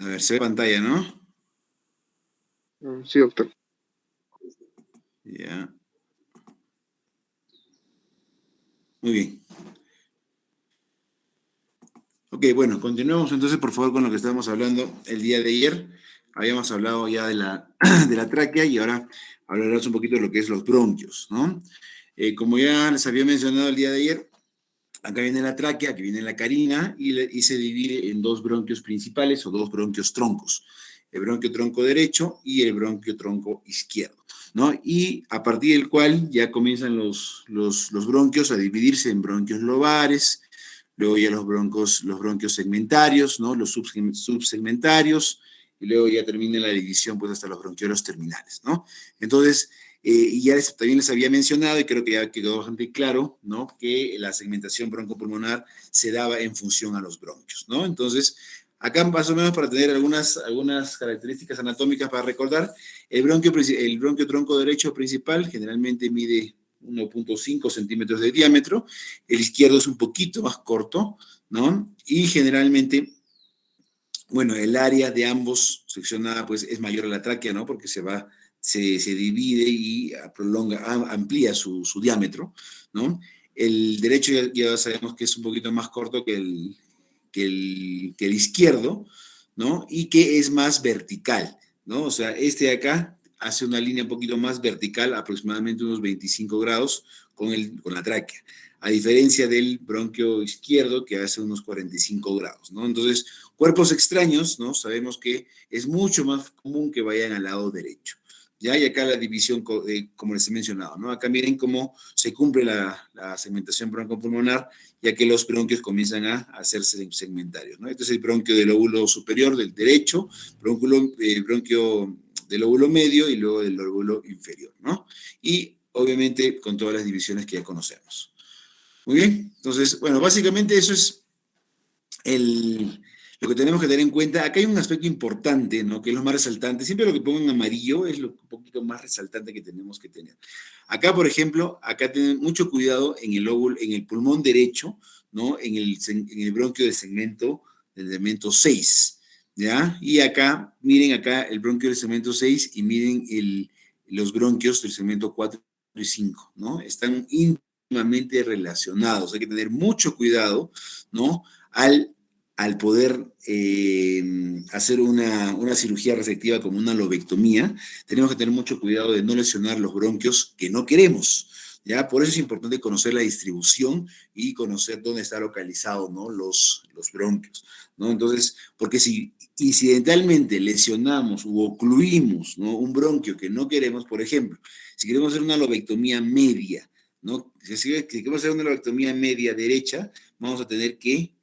A ver, se ve pantalla, ¿no? Sí, doctor. Ya. Muy bien. Ok, bueno, continuemos entonces, por favor, con lo que estábamos hablando el día de ayer. Habíamos hablado ya de la, de la tráquea y ahora hablaremos un poquito de lo que es los bronquios, ¿no? Como ya les había mencionado el día de ayer, acá viene la tráquea, aquí viene la carina y se divide en dos bronquios principales o dos bronquios troncos. El bronquio tronco derecho y el bronquio tronco izquierdo, ¿no? Y a partir del cual ya comienzan los bronquios a dividirse en bronquios lobares, luego ya los bronquios segmentarios, ¿no? Los subsegmentarios, y luego ya termina la división pues hasta los bronquiolos terminales, ¿no? Entonces, y ya también les había mencionado, y creo que ya quedó bastante claro, ¿no? Que la segmentación broncopulmonar se daba en función a los bronquios, ¿no? Entonces, acá más o menos para tener algunas características anatómicas para recordar, el bronquio tronco derecho principal generalmente mide 1.5 centímetros de diámetro, el izquierdo es un poquito más corto, ¿no? Y generalmente, bueno, el área de ambos seccionada pues es mayor a la tráquea, ¿no? Porque se divide y prolonga, amplía su diámetro, ¿no? El derecho ya sabemos que es un poquito más corto que el izquierdo, ¿no? Y que es más vertical, ¿no? O sea, este de acá hace una línea un poquito más vertical, aproximadamente unos 25 grados con la tráquea, a diferencia del bronquio izquierdo que hace unos 45 grados, ¿no? Entonces, cuerpos extraños, ¿no? Sabemos que es mucho más común que vayan al lado derecho. ¿Ya? Y acá la división, como les he mencionado, ¿no? Acá miren cómo se cumple la segmentación broncopulmonar, ya que los bronquios comienzan a hacerse segmentarios, ¿no? Este es el bronquio del lóbulo superior del derecho, bronquio del lóbulo medio y luego del lóbulo inferior, ¿no? Y obviamente con todas las divisiones que ya conocemos. Muy bien, entonces, bueno, básicamente eso es el, lo que tenemos que tener en cuenta. Acá hay un aspecto importante, ¿no? Que es lo más resaltante. Siempre lo que pongo en amarillo es lo un poquito más resaltante que tenemos que tener. Acá, por ejemplo, acá tienen mucho cuidado en el lóbulo, en el pulmón derecho, ¿no? En el bronquio del segmento 6, ¿ya? Y acá, miren acá el bronquio del segmento 6 y miren los bronquios del segmento 4 y 5, ¿no? Están íntimamente relacionados. Hay que tener mucho cuidado, ¿no? Al poder hacer una cirugía resectiva como una lobectomía, tenemos que tener mucho cuidado de no lesionar los bronquios que no queremos. ¿Ya? Por eso es importante conocer la distribución y conocer dónde está localizado, ¿no? los bronquios, ¿no? Entonces, porque si incidentalmente lesionamos u ocluimos, ¿no? un bronquio que no queremos, por ejemplo, si queremos hacer una lobectomía media, ¿no? Si queremos hacer una lobectomía media derecha, vamos a tener que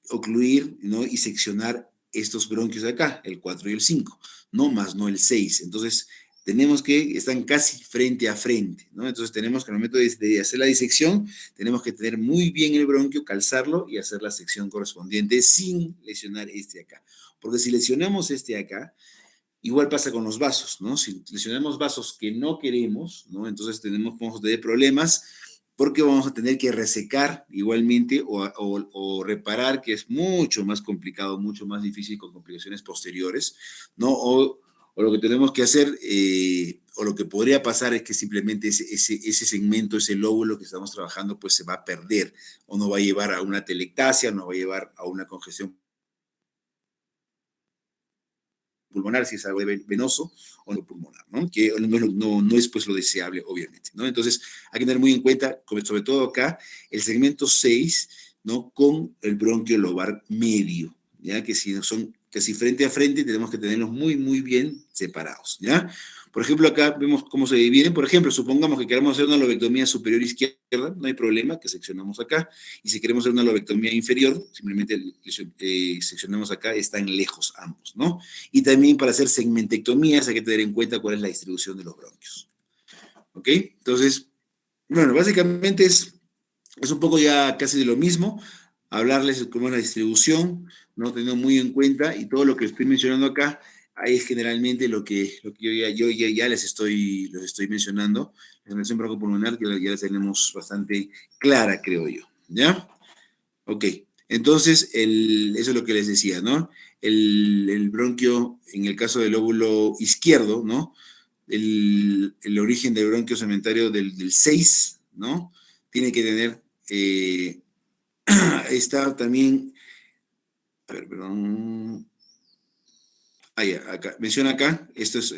ocluir, ¿no? y seccionar estos bronquios de acá, el 4 y el 5, no más, no el 6. Entonces, tenemos que, están casi frente a frente, ¿no? Entonces, tenemos que al momento de hacer la disección, tenemos que tener muy bien el bronquio, calzarlo y hacer la sección correspondiente sin lesionar este de acá. Porque si lesionamos este de acá, igual pasa con los vasos, ¿no? Si lesionamos vasos que no queremos, ¿no? Entonces podemos tener problemas porque vamos a tener que resecar igualmente o reparar, que es mucho más complicado, mucho más difícil con complicaciones posteriores, ¿no? O lo que tenemos que hacer, o lo que podría pasar es que simplemente ese segmento, ese lóbulo que estamos trabajando, pues se va a perder o nos va a llevar a una telectasia, nos va a llevar a una congestión pulmonar, si es algo venoso o no pulmonar, ¿no? Que no es pues lo deseable, obviamente, ¿no? Entonces, hay que tener muy en cuenta, sobre todo acá, el segmento 6, ¿no? Con el bronquio lobar medio, ¿ya? Que si son casi frente a frente, tenemos que tenerlos muy, muy bien separados, ¿ya? Por ejemplo, acá vemos cómo se dividen. Por ejemplo, supongamos que queremos hacer una lobectomía superior izquierda, no hay problema, que seccionamos acá. Y si queremos hacer una lobectomía inferior, simplemente seccionamos acá, están lejos ambos, ¿no? Y también para hacer segmentectomías hay que tener en cuenta cuál es la distribución de los bronquios. ¿Ok? Entonces, bueno, básicamente es un poco ya casi de lo mismo, hablarles de cómo es la distribución, no teniendo muy en cuenta, y todo lo que estoy mencionando acá, ahí es generalmente lo que yo ya les estoy mencionando. La segmentación broncopulmonar que ya la tenemos bastante clara, creo yo. ¿Ya? Ok, entonces eso es lo que les decía, ¿no? el bronquio, en el caso del lóbulo izquierdo, ¿no? El origen del bronquio cementario del 6, ¿no? Tiene que tener, está también, a ver, perdón, ya, acá, menciona acá estos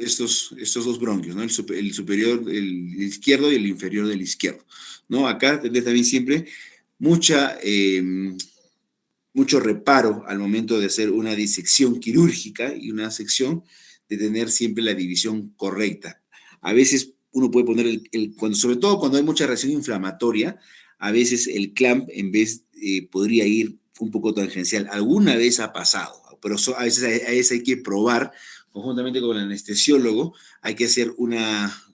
dos bronquios, ¿no? El superior, el izquierdo y el inferior del izquierdo, ¿no? Acá tendré también siempre mucho reparo al momento de hacer una disección quirúrgica y una sección, de tener siempre la división correcta. A veces uno puede poner, sobre todo cuando hay mucha reacción inflamatoria, a veces el clamp en vez podría ir un poco tangencial. Alguna vez ha pasado, pero a veces hay que probar conjuntamente con el anestesiólogo, hay que hacer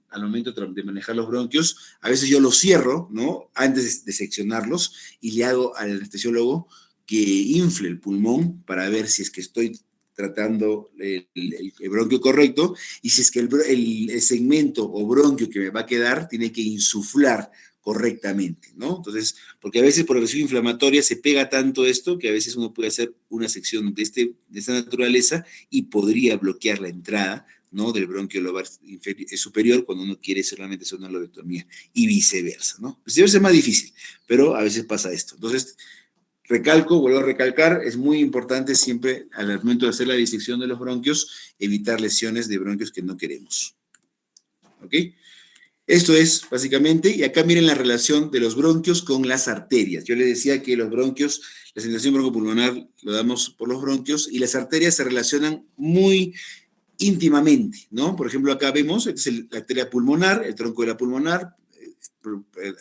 al momento de manejar los bronquios, a veces yo los cierro, ¿no? Antes de seccionarlos, y le hago al anestesiólogo que infle el pulmón para ver si es que estoy tratando el bronquio correcto, y si es que el segmento o bronquio que me va a quedar tiene que insuflar correctamente, ¿no? Entonces, porque a veces por reacción inflamatoria se pega tanto esto que a veces uno puede hacer una sección de esta naturaleza y podría bloquear la entrada, ¿no? Del bronquio lobar superior cuando uno quiere solamente hacer una lobectomía, y viceversa, ¿no? Viceversa es más difícil, pero a veces pasa esto. Entonces, vuelvo a recalcar, es muy importante siempre al momento de hacer la disección de los bronquios, evitar lesiones de bronquios que no queremos. ¿Ok? Esto es básicamente, y acá miren la relación de los bronquios con las arterias. Yo les decía que los bronquios, la circulación broncopulmonar lo damos por los bronquios, y las arterias se relacionan muy íntimamente, ¿no? Por ejemplo, acá vemos, esta es la arteria pulmonar, el tronco de la pulmonar,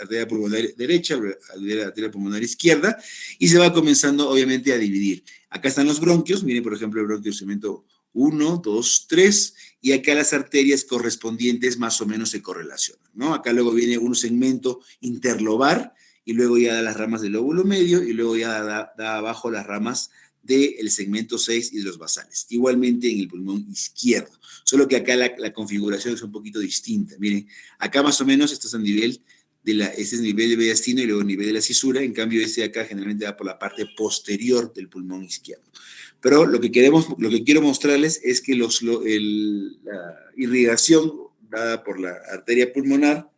arteria pulmonar derecha, arteria pulmonar izquierda, y se va comenzando obviamente a dividir. Acá están los bronquios, miren por ejemplo el bronquio segmento 1, 2, 3, y acá las arterias correspondientes más o menos se correlacionan, ¿no? Acá luego viene un segmento interlobar, y luego ya da las ramas del lóbulo medio, y luego ya da abajo las ramas del segmento 6 y de los basales. Igualmente en el pulmón izquierdo, solo que acá la configuración es un poquito distinta. Miren, acá más o menos esto es a nivel este es el nivel de mediastino y luego el nivel de la cisura, en cambio este de acá generalmente va por la parte posterior del pulmón izquierdo. Pero lo que quiero mostrarles es que la irrigación dada por la arteria pulmonar,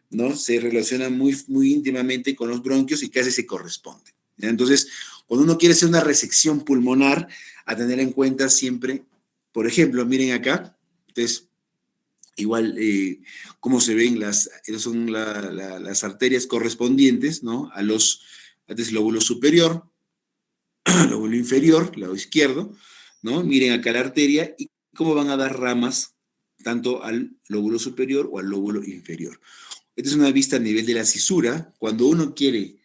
¿no? Se relaciona muy, muy íntimamente con los bronquios y casi se corresponde. ¿Ya? Entonces, cuando uno quiere hacer una resección pulmonar, a tener en cuenta siempre, por ejemplo, miren acá, entonces, igual, cómo se ven son las arterias correspondientes, ¿no? Antes el lóbulo superior, lóbulo inferior, lado izquierdo, ¿no? Miren acá la arteria y cómo van a dar ramas tanto al lóbulo superior o al lóbulo inferior. Esta es una vista a nivel de la cisura. Cuando uno quiere,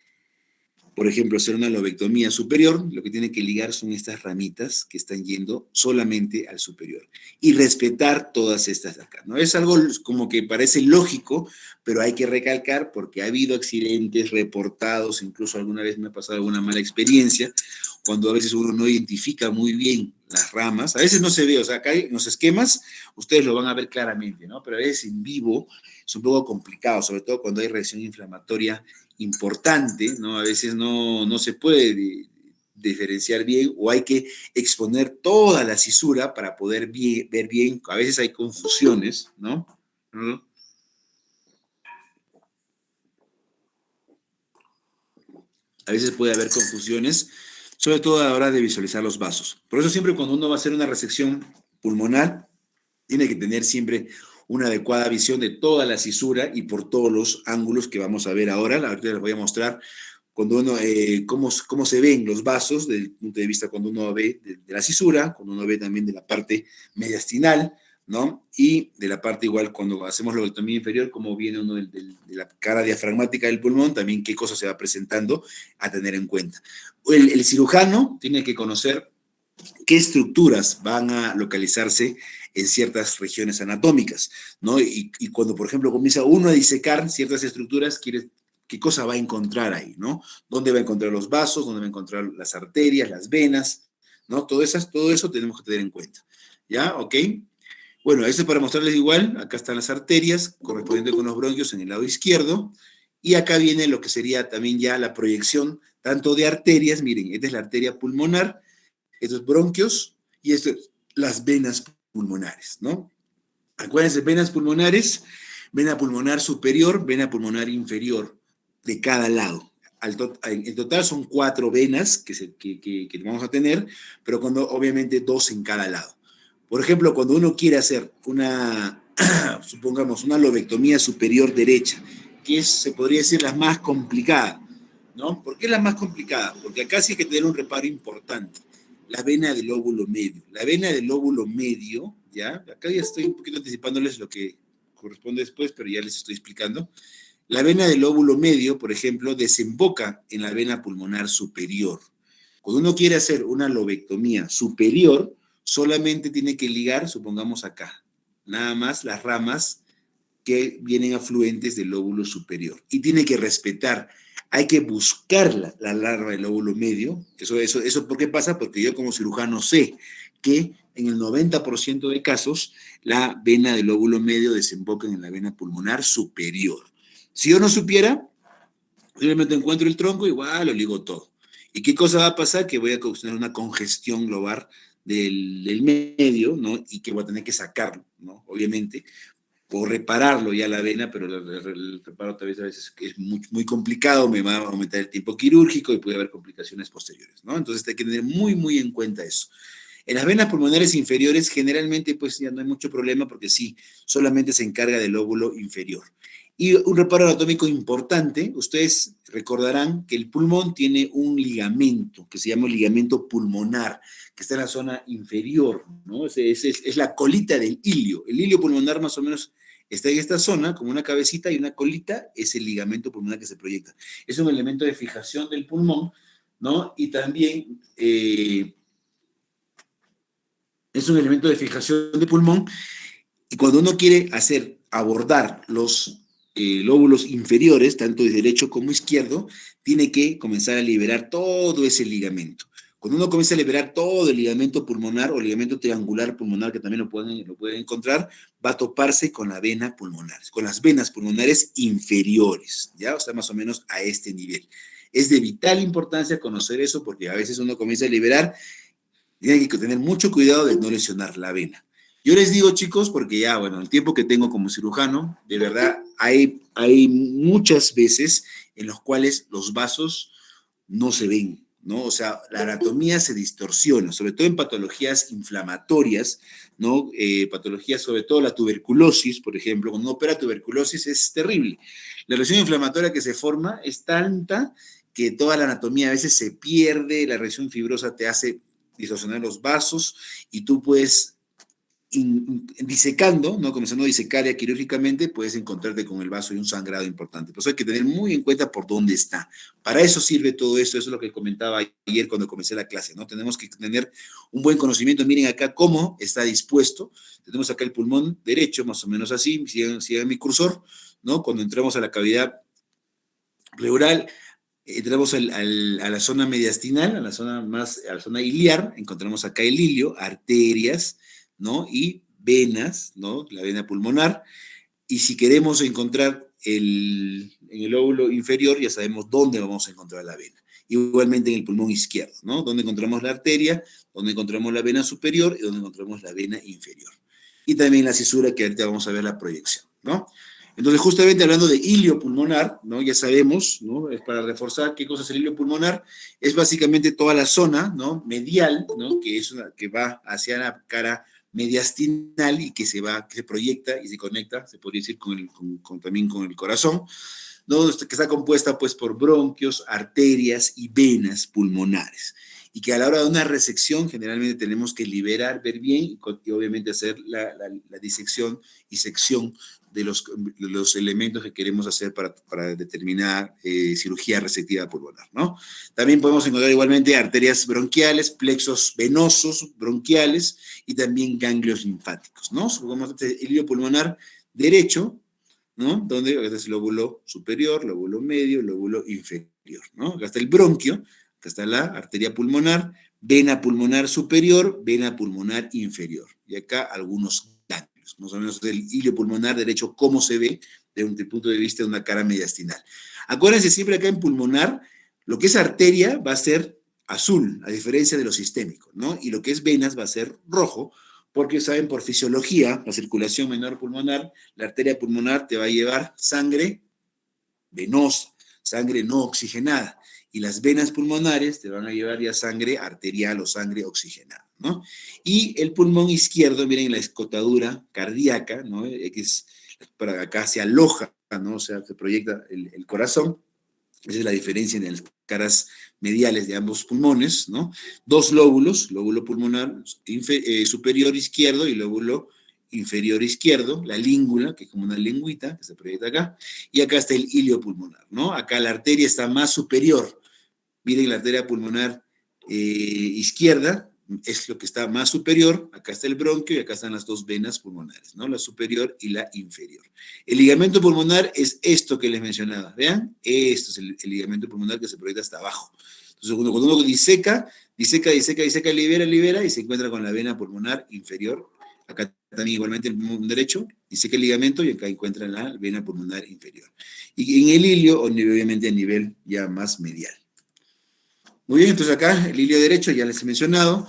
por ejemplo, hacer una lobectomía superior, lo que tiene que ligar son estas ramitas que están yendo solamente al superior y respetar todas estas de acá, ¿no? Es algo como que parece lógico, pero hay que recalcar porque ha habido accidentes reportados, incluso alguna vez me ha pasado alguna mala experiencia, cuando a veces uno no identifica muy bien las ramas, a veces no se ve, o sea, acá en los esquemas ustedes lo van a ver claramente, ¿no? Pero a veces en vivo es un poco complicado, sobre todo cuando hay reacción inflamatoria importante, ¿no? A veces no se puede diferenciar bien, o hay que exponer toda la cisura para poder ver bien. A veces hay confusiones, ¿no? A veces puede haber confusiones, sobre todo a la hora de visualizar los vasos. Por eso siempre cuando uno va a hacer una resección pulmonar, tiene que tener siempre una adecuada visión de toda la cisura y por todos los ángulos que vamos a ver ahora. Ahorita les voy a mostrar cuando uno, cómo se ven los vasos desde el punto de vista cuando uno ve de la cisura, cuando uno ve también de la parte mediastinal, ¿no? Y de la parte igual cuando hacemos la lobectomía inferior, cómo viene uno de la cara diafragmática del pulmón, también qué cosa se va presentando a tener en cuenta. El cirujano tiene que conocer qué estructuras van a localizarse en ciertas regiones anatómicas, ¿no? Y cuando, por ejemplo, comienza uno a disecar ciertas estructuras, qué cosa va a encontrar ahí, ¿no? ¿Dónde va a encontrar los vasos? ¿Dónde va a encontrar las arterias, las venas? ¿No? Todo eso tenemos que tener en cuenta. ¿Ya? ¿Ok? Bueno, esto es para mostrarles igual. Acá están las arterias correspondientes con los bronquios en el lado izquierdo. Y acá viene lo que sería también ya la proyección tanto de arterias. Miren, esta es la arteria pulmonar, estos bronquios, y esto es las venas pulmonares, ¿no? Acuérdense, venas pulmonares, vena pulmonar superior, vena pulmonar inferior, de cada lado. En total son 4 venas que vamos a tener, pero cuando, obviamente 2 en cada lado. Por ejemplo, cuando uno quiere hacer una, supongamos, una lobectomía superior derecha, que es, se podría decir, la más complicada, ¿no? ¿Por qué es la más complicada? Porque acá sí hay que tener un reparo importante, la vena del lóbulo medio. La vena del lóbulo medio, ¿ya? Acá ya estoy un poquito anticipándoles lo que corresponde después, pero ya les estoy explicando. La vena del lóbulo medio, por ejemplo, desemboca en la vena pulmonar superior. Cuando uno quiere hacer una lobectomía superior, solamente tiene que ligar, supongamos acá, nada más las ramas que vienen afluentes del lóbulo superior. Y tiene que respetar, hay que buscar la larva del lóbulo medio. Eso ¿por qué pasa? Porque yo como cirujano sé que en el 90% de casos la vena del lóbulo medio desemboca en la vena pulmonar superior. Si yo no supiera, simplemente encuentro el tronco, igual lo ligo todo. ¿Y qué cosa va a pasar? Que voy a causar una congestión lobar del medio, ¿no? Y que voy a tener que sacarlo, ¿no? Obviamente, o repararlo ya la vena, pero el reparo tal vez a veces es muy, muy complicado, me va a aumentar el tiempo quirúrgico y puede haber complicaciones posteriores, ¿no? Entonces hay que tener muy, muy en cuenta eso. En las venas pulmonares inferiores generalmente pues ya no hay mucho problema porque sí, solamente se encarga del lóbulo inferior. Y un reparo anatómico importante, ustedes recordarán que el pulmón tiene un ligamento que se llama ligamento pulmonar, que está en la zona inferior, ¿no? Es la colita del ilio. El ilio pulmonar más o menos está en esta zona, como una cabecita y una colita, es el ligamento pulmonar que se proyecta. Es un elemento de fijación del pulmón, ¿no? Y también es un elemento de fijación de pulmón, y cuando uno quiere abordar los lóbulos inferiores, tanto de derecho como izquierdo, tiene que comenzar a liberar todo ese ligamento. Cuando uno comienza a liberar todo el ligamento pulmonar o ligamento triangular pulmonar, que también lo pueden encontrar, va a toparse con la vena pulmonar, con las venas pulmonares inferiores, ¿ya? O sea, más o menos a este nivel. Es de vital importancia conocer eso porque a veces uno comienza a liberar. Tienen que tener mucho cuidado de no lesionar la vena. Yo les digo, chicos, porque ya, bueno, el tiempo que tengo como cirujano, de verdad, hay muchas veces en los cuales los vasos no se ven, ¿no? O sea, la anatomía se distorsiona, sobre todo en patologías inflamatorias, ¿no? Patologías, sobre todo la tuberculosis, por ejemplo, cuando uno opera tuberculosis es terrible. La lesión inflamatoria que se forma es tanta que toda la anatomía a veces se pierde, la reacción fibrosa te hace distorsionar los vasos y tú puedes, disecando, ¿no? Comenzando a disecar ya quirúrgicamente, puedes encontrarte con el vaso y un sangrado importante. Por eso hay que tener muy en cuenta por dónde está. Para eso sirve todo esto, eso es lo que comentaba ayer cuando comencé la clase, ¿no? Tenemos que tener un buen conocimiento. Miren acá cómo está dispuesto. Tenemos acá el pulmón derecho, más o menos así, sigan mi cursor, ¿no? Cuando entramos a la cavidad pleural, entramos a la zona mediastinal, a la zona iliar, encontramos acá el ilio, arterias, ¿no? Y venas, ¿no? La vena pulmonar. Y si queremos encontrar en el lóbulo inferior, ya sabemos dónde vamos a encontrar la vena. Igualmente en el pulmón izquierdo, ¿no? Donde encontramos la arteria, donde encontramos la vena superior y donde encontramos la vena inferior. Y también la cisura, que ahorita vamos a ver la proyección, ¿no? Entonces, justamente hablando de ilio pulmonar, ¿no? Ya sabemos, ¿no? Es para reforzar qué cosa es el ilio pulmonar, es básicamente toda la zona, ¿no? Medial, ¿no? Que va hacia la cara mediastinal y que se proyecta y se conecta, se podría decir, también con el corazón, ¿no? Que está compuesta pues por bronquios, arterias y venas pulmonares. Y que a la hora de una resección generalmente tenemos que liberar, ver bien y obviamente hacer la disección y sección de los elementos que queremos hacer para determinar cirugía resectiva pulmonar, ¿no? También podemos encontrar igualmente arterias bronquiales, plexos venosos bronquiales y también ganglios linfáticos, ¿no? Supongamos el hilo pulmonar derecho, ¿no? Donde acá está el lóbulo superior, lóbulo medio, lóbulo inferior, ¿no? Acá está el bronquio, acá está la arteria pulmonar, vena pulmonar superior, vena pulmonar inferior. Y acá algunos ganglios, más o menos el hilo pulmonar derecho, cómo se ve desde un punto de vista de una cara mediastinal. Acuérdense siempre acá en pulmonar, lo que es arteria va a ser azul, a diferencia de lo sistémico, ¿no? Y lo que es venas va a ser rojo, porque saben por fisiología, la circulación menor pulmonar, la arteria pulmonar te va a llevar sangre venosa, sangre no oxigenada, y las venas pulmonares te van a llevar ya sangre arterial o sangre oxigenada, ¿no? Y el pulmón izquierdo, miren la escotadura cardíaca, ¿no? Que es, para acá se aloja, ¿no? O sea, se proyecta el corazón. Esa es la diferencia en las caras mediales de ambos pulmones, ¿no? Dos lóbulos, lóbulo pulmonar superior izquierdo y lóbulo inferior izquierdo, la língula, que es como una lengüita, que se proyecta acá, y acá está el hilio pulmonar, ¿no? Acá la arteria está más superior. Miren la arteria pulmonar izquierda, es lo que está más superior, acá está el bronquio y acá están las dos venas pulmonares, ¿no? La superior y la inferior. El ligamento pulmonar es esto que les mencionaba, ¿vean? Esto es el ligamento pulmonar que se proyecta hasta abajo. Entonces, cuando uno diseca, libera y se encuentra con la vena pulmonar inferior. Acá también igualmente el pulmón derecho, diseca el ligamento y acá encuentra la vena pulmonar inferior. Y en el hilio, obviamente a nivel ya más medial. Muy bien, entonces acá el hilio derecho ya les he mencionado.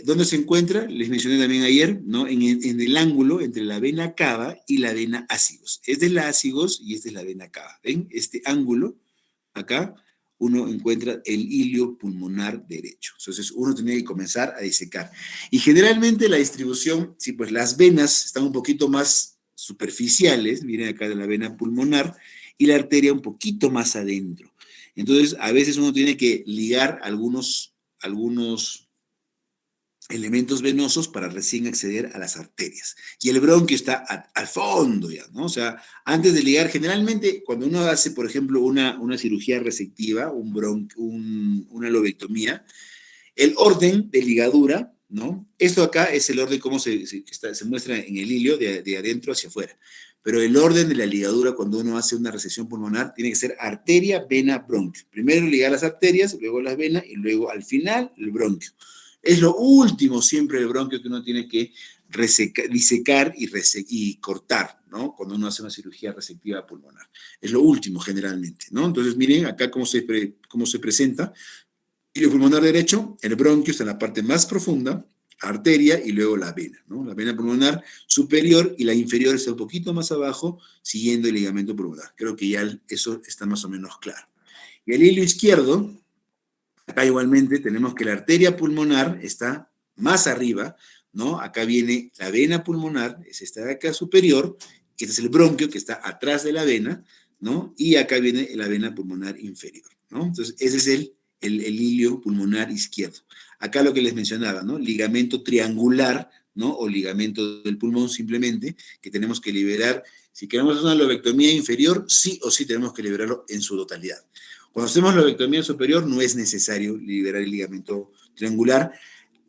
¿Dónde se encuentra? Les mencioné también ayer, ¿no? En el ángulo entre la vena cava y la vena ácigos. Esta es la ácigos y esta es la vena cava. ¿Ven? Este ángulo, acá, uno encuentra el hilio pulmonar derecho. Entonces uno tiene que comenzar a disecar. Y generalmente la distribución, sí, pues las venas están un poquito más superficiales, miren acá de la vena pulmonar, y la arteria un poquito más adentro. Entonces, a veces uno tiene que ligar algunos elementos venosos para recién acceder a las arterias. Y el bronquio está al fondo ya, ¿no? O sea, antes de ligar, generalmente cuando uno hace, por ejemplo, una cirugía resectiva, una lobectomía, el orden de ligadura, ¿no? Esto acá es el orden como se muestra en el hilio de adentro hacia afuera. Pero el orden de la ligadura cuando uno hace una resección pulmonar tiene que ser arteria, vena, bronquio. Primero ligar las arterias, luego las venas y luego al final el bronquio. Es lo último siempre el bronquio que uno tiene que disecar y cortar, ¿no? Cuando uno hace una cirugía resectiva pulmonar. Es lo último generalmente, ¿no? Entonces miren acá cómo se presenta. Hilio pulmonar derecho, el bronquio está en la parte más profunda, arteria y luego la vena, ¿no? La vena pulmonar superior y la inferior está un poquito más abajo, siguiendo el ligamento pulmonar. Creo que ya eso está más o menos claro. Y el hilio izquierdo, acá igualmente tenemos que la arteria pulmonar está más arriba, ¿no? Acá viene la vena pulmonar, es esta de acá superior, este es el bronquio que está atrás de la vena, ¿no? Y acá viene la vena pulmonar inferior, ¿no? Entonces, ese es el hilio pulmonar izquierdo. Acá lo que les mencionaba, ¿no? Ligamento triangular, ¿no? O ligamento del pulmón simplemente, que tenemos que liberar. Si queremos hacer una lobectomía inferior, sí o sí tenemos que liberarlo en su totalidad. Cuando hacemos la lobectomía superior no es necesario liberar el ligamento triangular.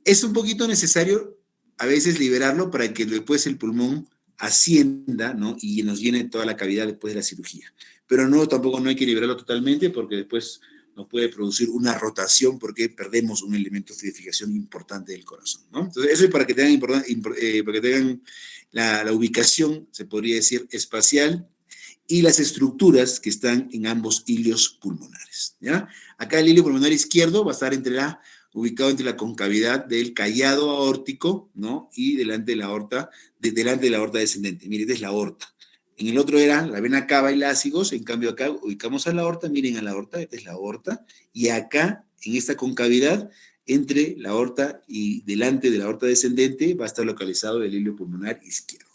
Es un poquito necesario a veces liberarlo para que después el pulmón ascienda, ¿no? Y nos llene toda la cavidad después de la cirugía. Pero no, tampoco no hay que liberarlo totalmente porque después nos puede producir una rotación porque perdemos un elemento de fluidificación importante del corazón, ¿no? Entonces, eso es para que tengan la ubicación, se podría decir, espacial y las estructuras que están en ambos hilios pulmonares, ¿ya? Acá el hilio pulmonar izquierdo va a estar ubicado entre la concavidad del callado aórtico, ¿no? Y delante de la aorta descendente. Miren, esta es la aorta. En el otro era la vena cava y lásigos, en cambio acá ubicamos a la aorta, miren a la aorta, esta es la aorta, y acá, en esta concavidad, entre la aorta y delante de la aorta descendente, va a estar localizado el hilio pulmonar izquierdo.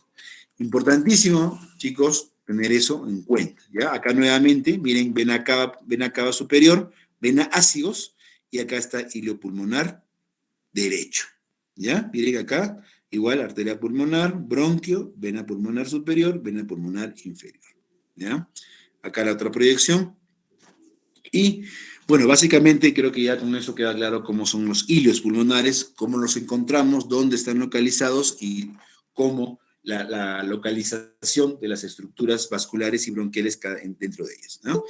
Importantísimo, chicos, tener eso en cuenta, ¿ya? Acá nuevamente, miren, vena cava superior, vena ácigos, y acá está hilio pulmonar derecho, ¿ya? Miren acá, igual arteria pulmonar, bronquio, vena pulmonar superior, vena pulmonar inferior, ¿ya? Acá la otra proyección. Y, bueno, básicamente creo que ya con eso queda claro cómo son los hilios pulmonares, cómo los encontramos, dónde están localizados y cómo la localización de las estructuras vasculares y bronquiales dentro de ellas, ¿no?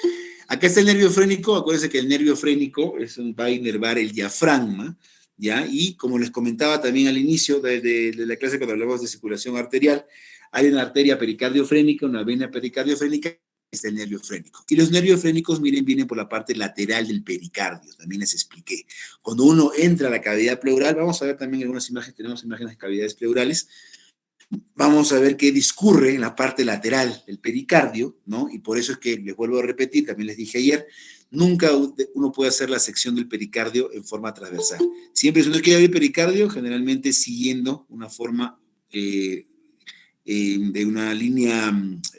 Acá está el nervio frénico. Acuérdense que el nervio frénico va a inervar el diafragma, ¿ya? Y como les comentaba también al inicio de la clase cuando hablamos de circulación arterial, hay una arteria pericardiofrénica, una vena pericardiofrénica está el nervio frénico. Y los nervios frénicos, miren, vienen por la parte lateral del pericardio, también les expliqué. Cuando uno entra a la cavidad pleural, vamos a ver también algunas imágenes, tenemos imágenes de cavidades pleurales, vamos a ver qué discurre en la parte lateral del pericardio, ¿no? Y por eso es que les vuelvo a repetir, también les dije ayer, nunca uno puede hacer la sección del pericardio en forma transversal. Siempre si uno quiere abrir pericardio, generalmente siguiendo una forma de una línea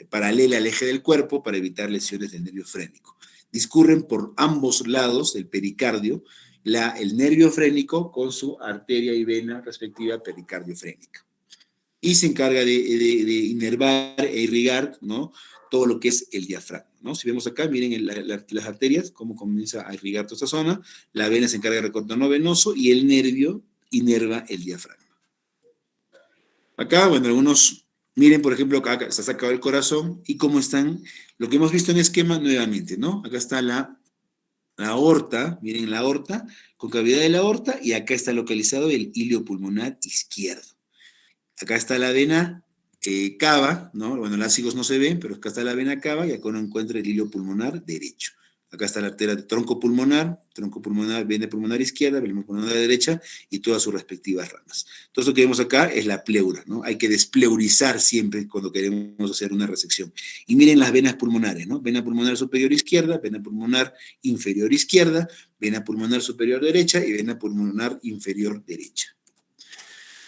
paralela al eje del cuerpo para evitar lesiones del nervio frénico. Discurren por ambos lados del pericardio el nervio frénico con su arteria y vena respectiva pericardiofrénica. Y se encarga de inervar e irrigar, ¿no?, todo lo que es el diafragma, ¿no? Si vemos acá, miren las arterias, cómo comienza a irrigar toda esta zona, la vena se encarga de recorte no venoso y el nervio inerva el diafragma. Acá, bueno, algunos, miren, por ejemplo, acá se ha sacado el corazón y cómo están, lo que hemos visto en esquema nuevamente, ¿no? Acá está la aorta, miren la aorta, con cavidad de la aorta, y acá está localizado el hilio pulmonar izquierdo. Acá está la vena cava, ¿no? Bueno, los ácidos no se ven, pero acá está la vena cava y acá uno encuentra el hilo pulmonar derecho. Acá está la arteria de tronco pulmonar, vena pulmonar izquierda, vena pulmonar derecha y todas sus respectivas ramas. Todo lo que vemos acá es la pleura, ¿no? Hay que despleurizar siempre cuando queremos hacer una resección. Y miren las venas pulmonares, ¿no? Vena pulmonar superior izquierda, vena pulmonar inferior izquierda, vena pulmonar superior derecha y vena pulmonar inferior derecha.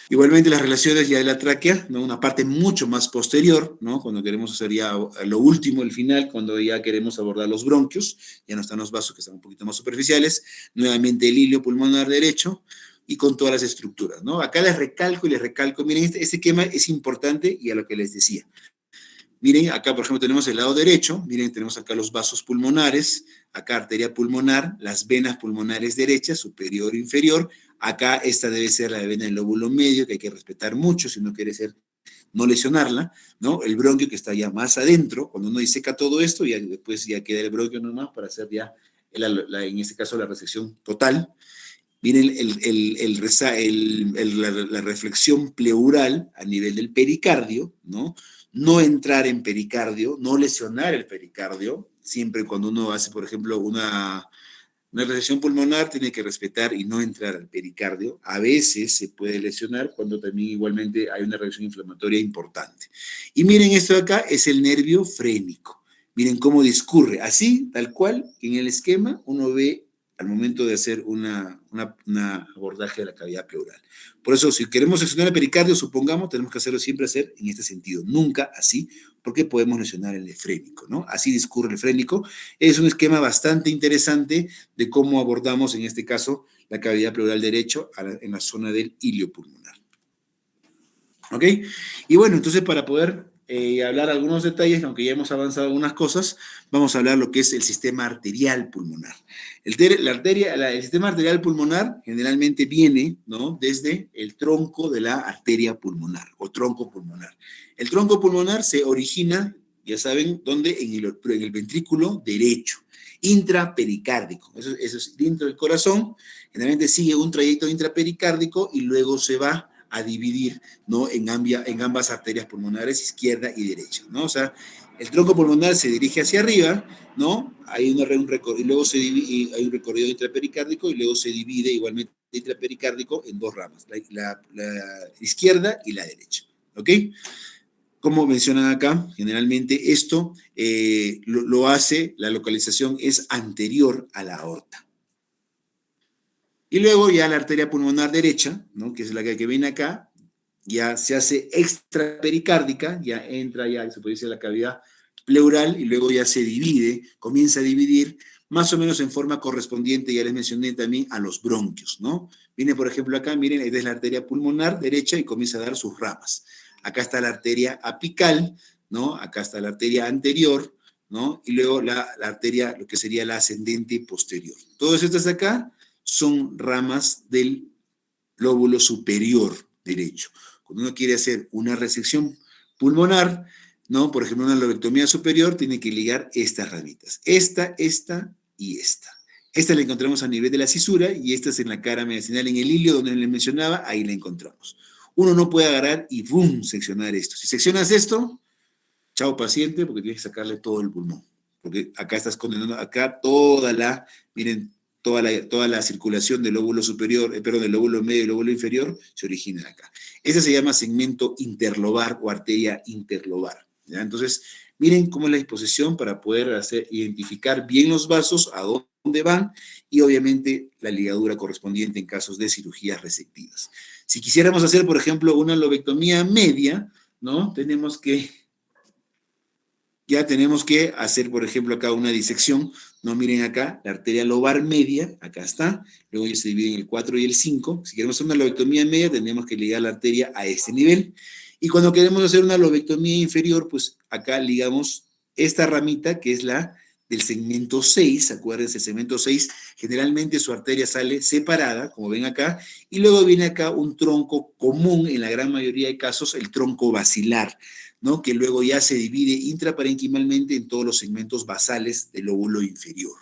Igualmente las relaciones ya de la tráquea, ¿no? Una parte mucho más posterior, ¿no? Cuando queremos hacer ya lo último, el final, cuando ya queremos abordar los bronquios, ya no están los vasos que están un poquito más superficiales, nuevamente el hilio pulmonar derecho y con todas las estructuras, ¿no? Acá les recalco, miren, este esquema es importante y a lo que les decía. Miren, acá por ejemplo tenemos el lado derecho, miren, tenemos acá los vasos pulmonares, acá arteria pulmonar, las venas pulmonares derechas, superior e inferior. Acá esta debe ser la vena del lóbulo medio, que hay que respetar mucho si uno quiere no lesionarla, ¿no? El bronquio que está ya más adentro, cuando uno diseca todo esto, ya después ya queda el bronquio nomás para hacer ya, en este caso, la resección total. Miren la reflexión pleural a nivel del pericardio, ¿no? No entrar en pericardio, no lesionar el pericardio, siempre cuando uno hace, por ejemplo, una resección pulmonar tiene que respetar y no entrar al pericardio. A veces se puede lesionar cuando también igualmente hay una reacción inflamatoria importante. Y miren, esto de acá es el nervio frénico. Miren cómo discurre, así, tal cual, en el esquema uno ve al momento de hacer un abordaje de la cavidad pleural. Por eso, si queremos seccionar el pericardio, supongamos, tenemos que hacerlo siempre en este sentido, nunca así, porque podemos lesionar el frénico, ¿no? Así discurre el frénico. Es un esquema bastante interesante de cómo abordamos, en este caso, la cavidad pleural derecho en la zona del hilio pulmonar. ¿Ok? Y bueno, entonces para poder hablar algunos detalles, aunque ya hemos avanzado algunas cosas, vamos a hablar lo que es el sistema arterial pulmonar. El sistema arterial pulmonar generalmente viene, ¿no?, desde el tronco de la arteria pulmonar o tronco pulmonar. El tronco pulmonar se origina, ya saben, ¿dónde? En el ventrículo derecho, intrapericárdico. Eso es dentro del corazón, generalmente sigue un trayecto intrapericárdico y luego se va a dividir, ¿no?, en ambas arterias pulmonares, izquierda y derecha, ¿no? O sea, el tronco pulmonar se dirige hacia arriba, ¿no? Hay un recorrido, y luego hay un recorrido intrapericárdico y luego se divide igualmente intrapericárdico en dos ramas, la izquierda y la derecha, ¿ok? Como mencionan acá, generalmente esto lo hace, la localización es anterior a la aorta. Y luego ya la arteria pulmonar derecha, ¿no?, que es la que viene acá, ya se hace extrapericárdica, ya entra, ya se puede decir, la cavidad pleural y luego ya se divide, comienza a dividir más o menos en forma correspondiente, ya les mencioné también, a los bronquios, ¿no? Viene, por ejemplo, acá, miren, esta es la arteria pulmonar derecha y comienza a dar sus ramas. Acá está la arteria apical, ¿no? Acá está la arteria anterior, ¿no? Y luego la arteria, lo que sería la ascendente posterior. Todas estas acá son ramas del lóbulo superior derecho. Cuando uno quiere hacer una resección pulmonar, ¿no?, por ejemplo, una lobectomía superior, tiene que ligar estas ramitas. Esta y esta. Esta la encontramos a nivel de la cisura y esta es en la cara mediastinal, en el hilio donde les mencionaba, ahí la encontramos. Uno no puede agarrar y ¡bum!, seccionar esto. Si seccionas esto, Chao paciente, porque tienes que sacarle todo el pulmón. Porque acá estás condenando, acá toda la, miren, toda la circulación del lóbulo superior, perdón, del lóbulo medio y el lóbulo inferior se origina acá. Ese se llama segmento interlobar o arteria interlobar. ¿Ya? Entonces, miren cómo es la disposición para poder identificar bien los vasos, a dónde van, y obviamente la ligadura correspondiente en casos de cirugías resectivas. Si quisiéramos hacer, por ejemplo, una lobectomía media, ¿no? Ya tenemos que hacer, por ejemplo, acá una disección, ¿no? Miren acá, la arteria lobar media, acá está, luego ya se divide en el 4 y el 5. Si queremos hacer una lobectomía media, tendríamos que ligar la arteria a este nivel. Y cuando queremos hacer una lobectomía inferior, pues acá ligamos esta ramita, que es la del segmento 6, acuérdense, el segmento 6, generalmente su arteria sale separada, como ven acá, y luego viene acá un tronco común, en la gran mayoría de casos, el tronco basilar, ¿no? Que luego ya se divide intraparenquimalmente en todos los segmentos basales del lóbulo inferior.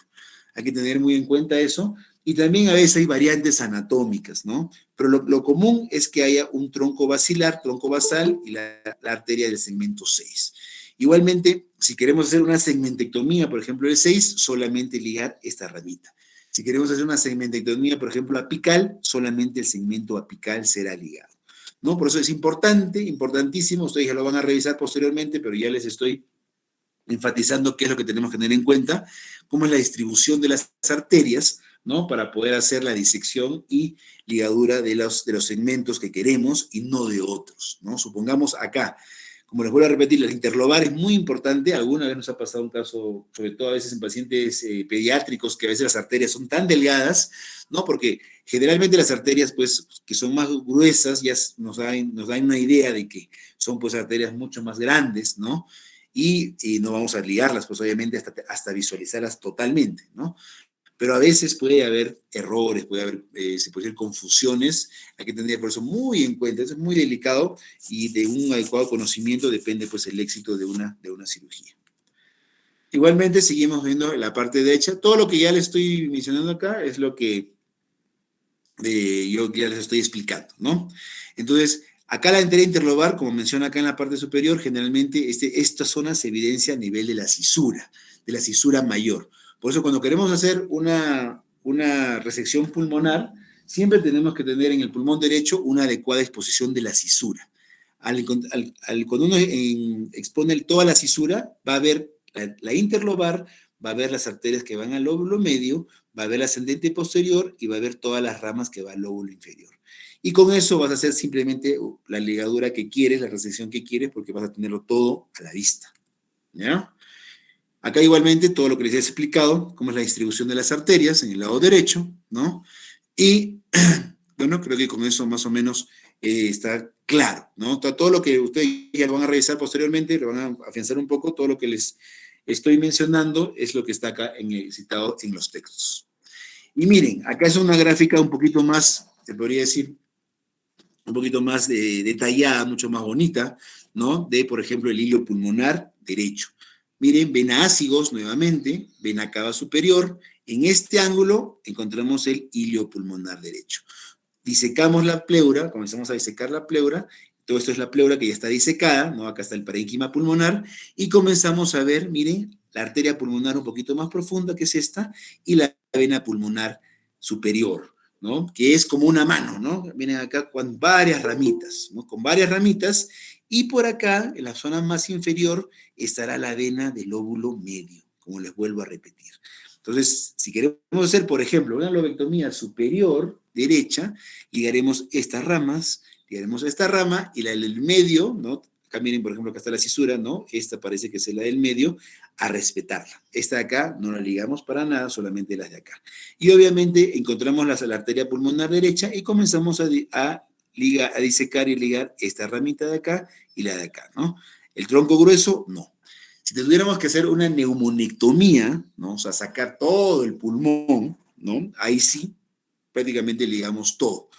Hay que tener muy en cuenta eso. Y también a veces hay variantes anatómicas, ¿no? Pero lo común es que haya un tronco basilar, tronco basal y la arteria del segmento 6. Igualmente, si queremos hacer una segmentectomía, por ejemplo, del 6, solamente ligar esta ramita. Si queremos hacer una segmentectomía, por ejemplo, apical, solamente el segmento apical será ligado, ¿no? Por eso es importante, importantísimo, ustedes ya lo van a revisar posteriormente, pero ya les estoy enfatizando qué es lo que tenemos que tener en cuenta, cómo es la distribución de las arterias, ¿no? Para poder hacer la disección y ligadura de los segmentos que queremos y no de otros, ¿no? Supongamos acá, como les vuelvo a repetir, el interlobar es muy importante. Alguna vez nos ha pasado un caso, sobre todo a veces en pacientes pediátricos, que a veces las arterias son tan delgadas, ¿no? Porque generalmente las arterias, pues, que son más gruesas, ya nos dan una idea de que son, pues, arterias mucho más grandes, ¿no? Y no vamos a ligarlas, pues, obviamente, hasta visualizarlas totalmente, ¿no? Pero a veces puede haber errores, se puede haber confusiones, hay que tener por eso muy en cuenta, eso es muy delicado y de un adecuado conocimiento depende pues el éxito de una cirugía. Igualmente seguimos viendo la parte derecha, todo lo que ya les estoy mencionando acá es lo que yo ya les estoy explicando, ¿no? Entonces, acá la arteria interlobar, como menciona acá en la parte superior, generalmente esta zona se evidencia a nivel de la cisura mayor. Por eso cuando queremos hacer una resección pulmonar, siempre tenemos que tener en el pulmón derecho una adecuada exposición de la cisura. Cuando uno expone toda la cisura, va a ver la interlobar, va a ver las arterias que van al lóbulo medio, va a ver la ascendente posterior y va a ver todas las ramas que va al lóbulo inferior. Y con eso vas a hacer simplemente la ligadura que quieres, la resección que quieres, porque vas a tenerlo todo a la vista. ¿Ya? Acá igualmente todo lo que les he explicado, cómo es la distribución de las arterias en el lado derecho, ¿no? Y bueno, creo que con eso más o menos está claro, ¿no? Todo lo que ustedes ya lo van a revisar posteriormente, lo van a afianzar un poco, todo lo que les estoy mencionando es lo que está acá citado en los textos. Y miren, acá es una gráfica un poquito más, se podría decir, un poquito más detallada, mucho más bonita, ¿no? De, por ejemplo, el hilo pulmonar derecho. Miren, vena ácigos nuevamente, vena cava superior. En este ángulo encontramos el hilo pulmonar derecho. Disecamos la pleura, comenzamos a disecar la pleura. Todo esto es la pleura que ya está disecada, ¿no? Acá está el parénquima pulmonar. Y comenzamos a ver, miren, la arteria pulmonar un poquito más profunda, que es esta, y la vena pulmonar superior, ¿no? Que es como una mano, ¿no? Vienen acá con varias ramitas, ¿no? Con varias ramitas. Y por acá, en la zona más inferior, estará la vena del lóbulo medio, como les vuelvo a repetir. Entonces, si queremos hacer, por ejemplo, una lobectomía superior derecha, ligaremos estas ramas, ligaremos esta rama y la del medio, ¿no? Acá miren, por ejemplo, acá está la cisura, ¿no? Esta parece que es la del medio, a respetarla. Esta de acá no la ligamos para nada, solamente las de acá. Y obviamente encontramos la arteria pulmonar derecha y comenzamos a disecar y ligar esta ramita de acá y la de acá, ¿no? El tronco grueso, no. Si tuviéramos que hacer una neumonectomía, ¿no? O sea, sacar todo el pulmón, ¿no? Ahí sí, prácticamente ligamos todo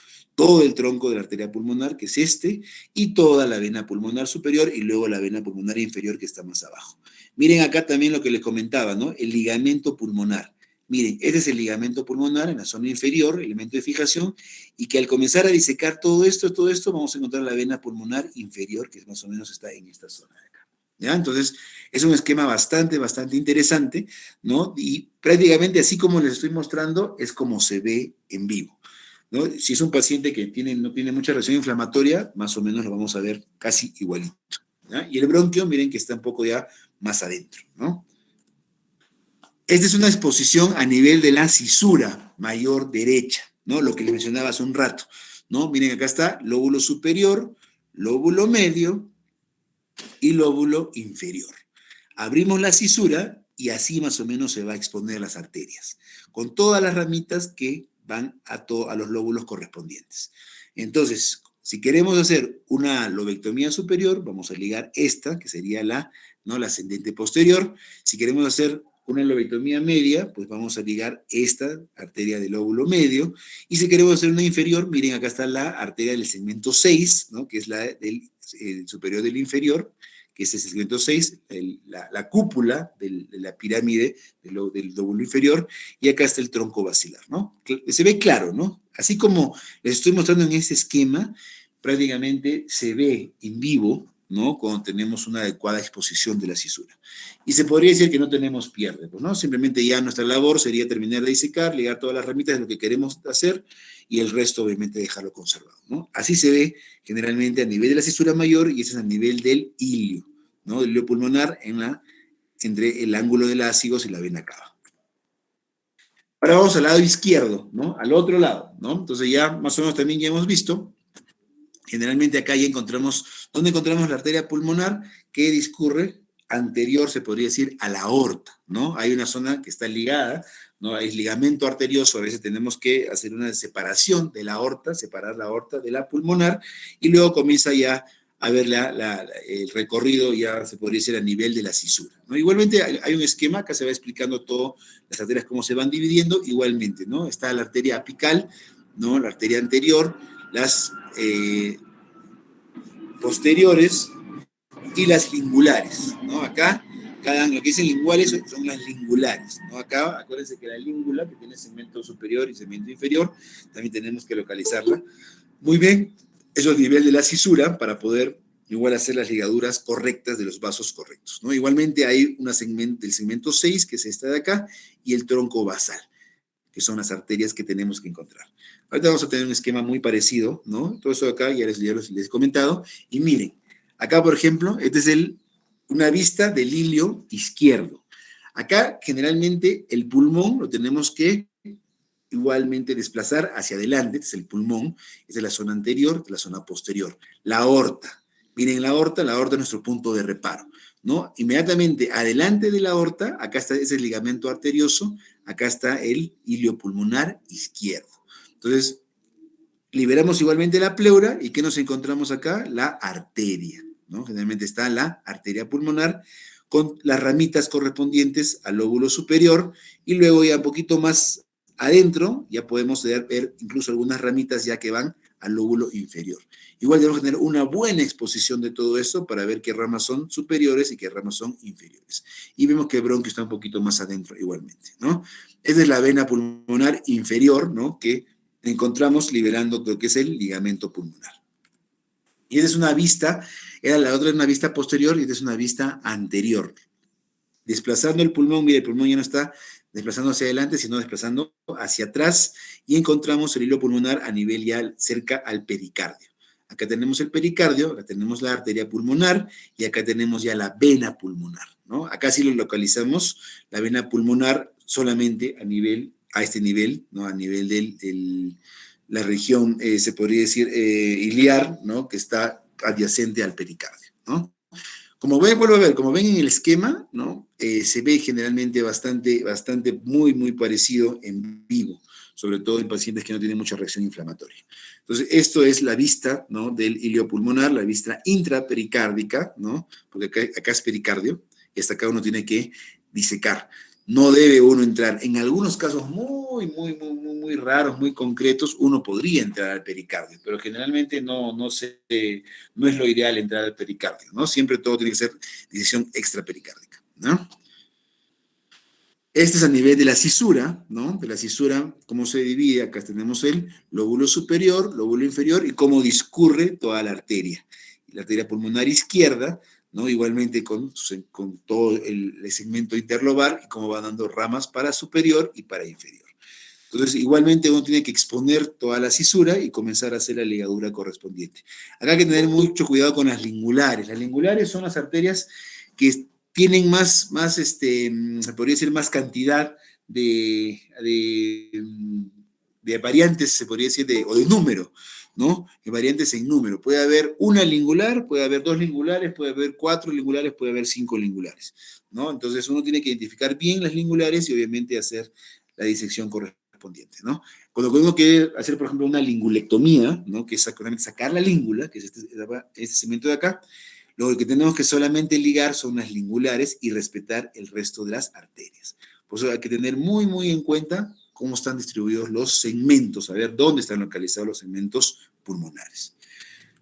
el tronco de la arteria pulmonar, que es este, y toda la vena pulmonar superior y luego la vena pulmonar inferior que está más abajo. Miren acá también lo que les comentaba, ¿no? El ligamento pulmonar. Miren, este es el ligamento pulmonar en la zona inferior, elemento de fijación, y que al comenzar a disecar todo esto, vamos a encontrar la vena pulmonar inferior, que más o menos está en esta zona de acá. ¿ya? Entonces, es un esquema bastante, bastante interesante, ¿no? Y prácticamente así como les estoy mostrando, es como se ve en vivo, ¿no? Si es un paciente que no tiene mucha reacción inflamatoria, más o menos lo vamos a ver casi igualito, ¿ya? Y el bronquio, miren que está un poco ya más adentro, ¿no? Esta es una exposición a nivel de la cisura mayor derecha, ¿no? Lo que les mencionaba hace un rato, ¿no? Miren, acá está lóbulo superior, lóbulo medio y lóbulo inferior. Abrimos la cisura y así más o menos se va a exponer las arterias, con todas las ramitas que van a los lóbulos correspondientes. Entonces, si queremos hacer una lobectomía superior, vamos a ligar esta, que sería ¿no? la ascendente posterior. Si queremos hacer una lobectomía media, pues vamos a ligar esta arteria del lóbulo medio. Y si queremos hacer una inferior, miren, acá está la arteria del segmento 6, ¿no? Que es la del superior del inferior, que es el segmento 6, la cúpula de la pirámide del lóbulo inferior, y acá está el tronco basilar, ¿no? Se ve claro, ¿no? Así como les estoy mostrando en este esquema, prácticamente se ve en vivo, ¿no? Cuando tenemos una adecuada exposición de la cisura. Y se podría decir que no tenemos pierde, pues, ¿no? Simplemente ya nuestra labor sería terminar de disecar, ligar todas las ramitas de lo que queremos hacer y el resto obviamente dejarlo conservado, ¿no? Así se ve generalmente a nivel de la cisura mayor y ese es a nivel del ilio, ¿no? El ilio pulmonar entre el ángulo del ácido y la vena cava. Ahora vamos al lado izquierdo, ¿no? Al otro lado, ¿no? Entonces ya más o menos también ya hemos visto. Generalmente acá ya encontramos, ¿dónde encontramos la arteria pulmonar? Que discurre anterior, se podría decir, a la aorta, ¿no? Hay una zona que está ligada, ¿no? Hay ligamento arterioso, a veces tenemos que hacer una separación de la aorta, separar la aorta de la pulmonar, y luego comienza ya a ver el recorrido, ya se podría decir, a nivel de la cisura, ¿no? Igualmente hay un esquema, acá se va explicando todo, las arterias cómo se van dividiendo, igualmente, ¿no? Está la arteria apical, ¿no? La arteria anterior, las posteriores y las lingulares, ¿no? Acá, lo que dicen linguales son las lingulares, ¿no? Acá, acuérdense que la língula, que tiene segmento superior y segmento inferior, también tenemos que localizarla. Muy bien, eso es el nivel de la cisura para poder igual hacer las ligaduras correctas de los vasos correctos, ¿no? Igualmente hay el segmento 6, que es esta de acá, y el tronco basal, que son las arterias que tenemos que encontrar. Ahorita vamos a tener un esquema muy parecido, ¿no? Todo eso de acá ya les he comentado. Y miren, acá, por ejemplo, esta es una vista del ilio izquierdo. Acá, generalmente, el pulmón lo tenemos que igualmente desplazar hacia adelante. Este es el pulmón, esta es la zona anterior, esta es la zona posterior. La aorta. Miren, la aorta es nuestro punto de reparo, ¿no? Inmediatamente adelante de la aorta, acá está ese ligamento arterioso, acá está el ilio pulmonar izquierdo. Entonces, liberamos igualmente la pleura y ¿qué nos encontramos acá? La arteria, ¿no? Generalmente está la arteria pulmonar con las ramitas correspondientes al lóbulo superior y luego ya un poquito más adentro ya podemos ver incluso algunas ramitas ya que van al lóbulo inferior. Igual debemos tener una buena exposición de todo esto para ver qué ramas son superiores y qué ramas son inferiores. Y vemos que el bronquio está un poquito más adentro igualmente, ¿no? Esa es la vena pulmonar inferior, ¿no? Que encontramos liberando lo que es el ligamento pulmonar. Y esa es una vista, la otra es una vista posterior y esta es una vista anterior. Desplazando el pulmón, mire, el pulmón ya no está desplazando hacia adelante, sino desplazando hacia atrás y encontramos el hilo pulmonar a nivel ya cerca al pericardio. Acá tenemos el pericardio, acá tenemos la arteria pulmonar y acá tenemos ya la vena pulmonar, ¿no? Acá sí lo localizamos, la vena pulmonar solamente a este nivel, ¿no? A nivel de la región, se podría decir, iliar, ¿no? Que está adyacente al pericardio, ¿no? Como ven, vuelvo a ver, como ven en el esquema, ¿no? Se ve generalmente bastante, muy parecido en vivo, sobre todo en pacientes que no tienen mucha reacción inflamatoria. Entonces, esto es la vista, ¿no? Del ilio pulmonar, la vista intrapericárdica, ¿no? Porque acá es pericardio y hasta acá uno tiene que disecar. No debe uno entrar. En algunos casos muy raros, muy concretos, uno podría entrar al pericardio, pero generalmente no es lo ideal entrar al pericardio, ¿no? Siempre todo tiene que ser disección extrapericárdica, ¿no? Este es a nivel de la cisura, ¿no? De la cisura, cómo se divide. Acá tenemos el lóbulo superior, lóbulo inferior y cómo discurre toda la arteria. La arteria pulmonar izquierda, ¿no? Igualmente con todo el segmento interlobar y cómo va dando ramas para superior y para inferior. Entonces, igualmente uno tiene que exponer toda la cisura y comenzar a hacer la ligadura correspondiente. Acá hay que tener mucho cuidado con las lingulares. Las lingulares son las arterias que tienen se podría decir, más cantidad de variantes, se podría decir, o de número, ¿no? De variantes en número. Puede haber una lingular, puede haber 2 lingulares, puede haber 4 lingulares, puede haber 5 lingulares, ¿no? Entonces uno tiene que identificar bien las lingulares y obviamente hacer la disección correspondiente, ¿no? Cuando uno quiere hacer, por ejemplo, una lingulectomía, ¿no? Que es sacar la língula, que es este segmento de acá, lo que tenemos que solamente ligar son las lingulares y respetar el resto de las arterias. Por eso hay que tener muy, muy en cuenta cómo están distribuidos los segmentos, saber dónde están localizados los segmentos pulmonares.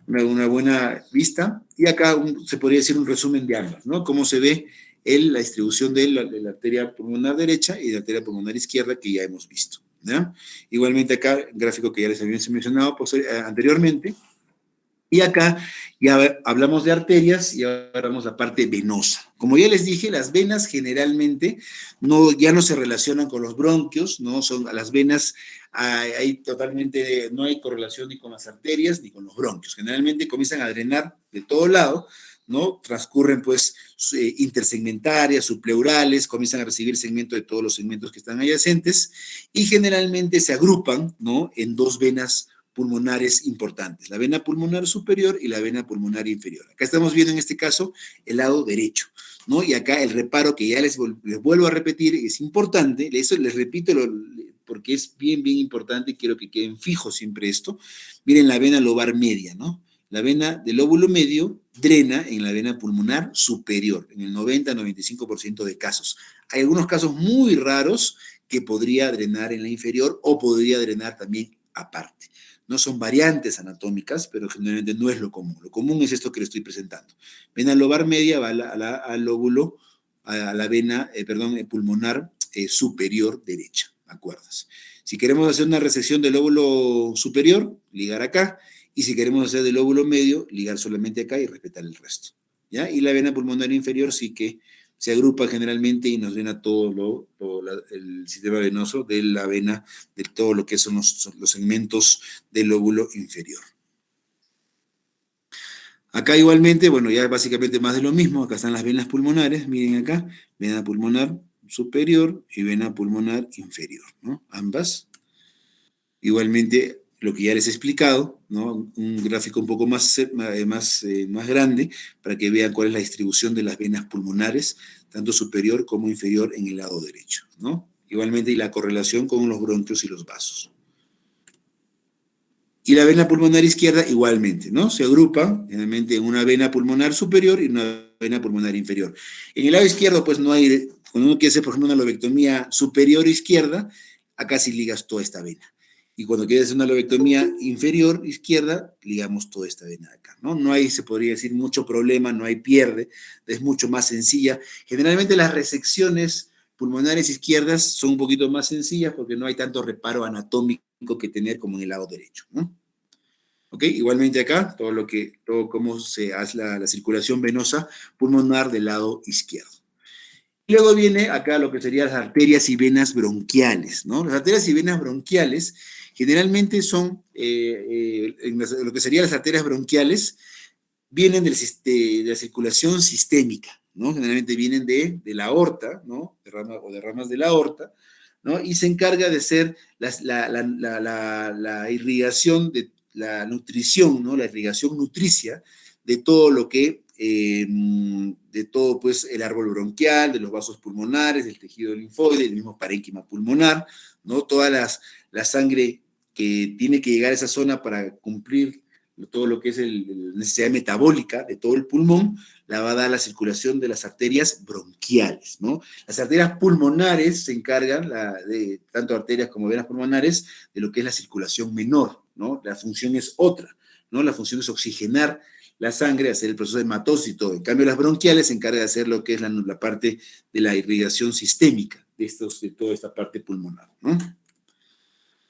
Una buena vista. Y acá se podría decir un resumen de ambas, ¿no? Cómo se ve la distribución de la arteria pulmonar derecha y de la arteria pulmonar izquierda que ya hemos visto, ¿no? Igualmente acá, el gráfico que ya les había mencionado anteriormente. Y acá ya hablamos de arterias y ahora hablamos de la parte venosa. Como ya les dije, las venas generalmente ya no se relacionan con los bronquios, ¿no? Las venas, no hay correlación ni con las arterias ni con los bronquios. Generalmente comienzan a drenar de todo lado, ¿no? Transcurren pues intersegmentarias, subpleurales, comienzan a recibir segmento de todos los segmentos que están adyacentes y generalmente se agrupan, ¿no? En 2 venas pulmonares importantes, la vena pulmonar superior y la vena pulmonar inferior. Acá estamos viendo en este caso el lado derecho, ¿no? Y acá el reparo que ya les vuelvo a repetir es importante, eso les repito porque es bien, bien importante y quiero que queden fijos siempre esto. Miren la vena lobar media, ¿no? La vena del lóbulo medio drena en la vena pulmonar superior, en el 90-95% de casos. Hay algunos casos muy raros que podría drenar en la inferior o podría drenar también aparte. No son variantes anatómicas, pero generalmente no es lo común. Lo común es esto que le estoy presentando. Vena lobar media va al lóbulo, a la vena, pulmonar superior derecha, acuérdense. Si queremos hacer una resección del lóbulo superior, ligar acá, y si queremos hacer del lóbulo medio, ligar solamente acá y respetar el resto, ¿ya? Y la vena pulmonar inferior sí que se agrupa generalmente y nos drena todo el sistema venoso de la vena, de todo lo que son los segmentos del lóbulo inferior. Acá igualmente, bueno, ya básicamente más de lo mismo, acá están las venas pulmonares, miren acá, vena pulmonar superior y vena pulmonar inferior, ¿no? Ambas. Igualmente, lo que ya les he explicado, ¿no? Un gráfico un poco más grande para que vean cuál es la distribución de las venas pulmonares, tanto superior como inferior en el lado derecho, ¿no? Igualmente, y la correlación con los bronquios y los vasos. Y la vena pulmonar izquierda igualmente, ¿no? Se agrupa generalmente en una vena pulmonar superior y una vena pulmonar inferior. En el lado izquierdo, pues no hay, cuando uno quiere hacer, por ejemplo, una lobectomía superior izquierda, acá sí ligas toda esta vena. Y cuando quieres hacer una lobectomía inferior izquierda, ligamos toda esta vena de acá, ¿no? No hay, se podría decir, mucho problema, no hay pierde, es mucho más sencilla. Generalmente las resecciones pulmonares izquierdas son un poquito más sencillas porque no hay tanto reparo anatómico que tener como en el lado derecho, ¿no? ¿Ok? Igualmente acá, todo cómo se hace la circulación venosa pulmonar del lado izquierdo. Y luego viene acá lo que serían las arterias y venas bronquiales, ¿no? Las arterias y venas bronquiales generalmente son, lo que serían las arterias bronquiales, vienen de la circulación sistémica, ¿no? Generalmente vienen de la aorta, ¿no? De ramas de la aorta, ¿no? Y se encarga de ser la irrigación, la nutrición, ¿no? La irrigación nutricia de todo lo que, de todo, pues, el árbol bronquial, de los vasos pulmonares, del tejido linfoide, del mismo parénquima pulmonar, ¿no? Toda la sangre que tiene que llegar a esa zona para cumplir todo lo que es la necesidad metabólica de todo el pulmón, la va a dar la circulación de las arterias bronquiales, ¿no? Las arterias pulmonares se encargan, tanto arterias como venas pulmonares, de lo que es la circulación menor, ¿no? La función es otra, ¿no? La función es oxigenar la sangre, hacer el proceso de hematosis y todo. En cambio, las bronquiales se encargan de hacer lo que es la parte de la irrigación sistémica de toda esta parte pulmonar, ¿no?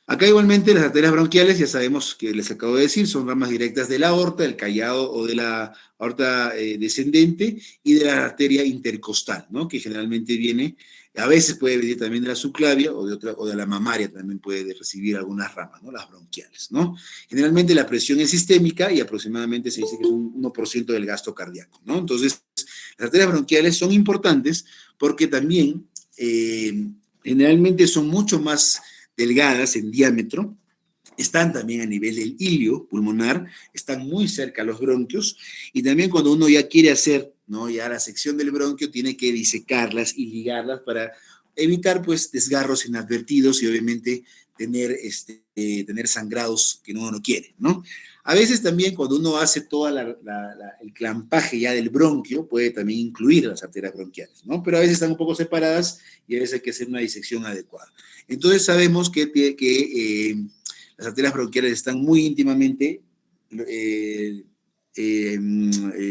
Acá igualmente las arterias bronquiales, ya sabemos que les acabo de decir, son ramas directas de la aorta, del callado o de la aorta descendente y de la arteria intercostal, ¿no? Que generalmente viene, a veces puede venir también de la subclavia o de, otra, o de la mamaria, también puede recibir algunas ramas, ¿no? Las bronquiales, ¿no? Generalmente la presión es sistémica y aproximadamente se dice que es un 1% del gasto cardíaco, ¿no? Entonces, las arterias bronquiales son importantes porque también generalmente son mucho más delgadas en diámetro, están también a nivel del hilio pulmonar, están muy cerca a los bronquios, y también cuando uno ya quiere hacer, ¿no? Ya la sección del bronquio, tiene que disecarlas y ligarlas para evitar, pues, desgarros inadvertidos y obviamente tener sangrados que uno no quiere, ¿no? A veces también cuando uno hace todo el clampaje ya del bronquio, puede también incluir las arterias bronquiales, ¿no? Pero a veces están un poco separadas y a veces hay que hacer una disección adecuada. Entonces sabemos que las arterias bronquiales están muy íntimamente eh,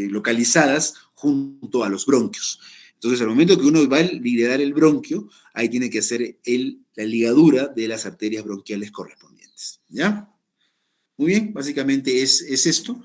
localizadas junto a los bronquios. Entonces, al momento que uno va a liderar el bronquio, ahí tiene que hacer la ligadura de las arterias bronquiales correspondientes. ¿Ya? Muy bien, básicamente es esto.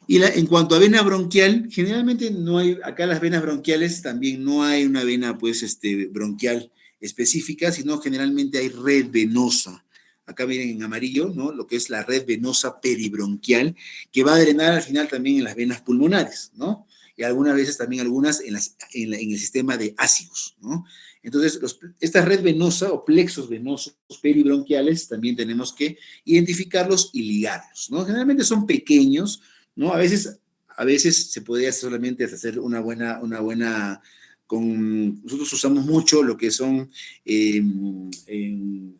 Y en cuanto a vena bronquial, generalmente no hay, acá las venas bronquiales también no hay una vena pues bronquial específica, sino generalmente hay red venosa. Acá miren en amarillo, ¿no? Lo que es la red venosa peribronquial, que va a drenar al final también en las venas pulmonares, ¿no? Y algunas veces también algunas en el sistema de ácidos, ¿no? Entonces, esta red venosa o plexos venosos peribronquiales también tenemos que identificarlos y ligarlos, ¿no? Generalmente son pequeños, ¿no? A veces se podría solamente hacer nosotros usamos mucho lo que son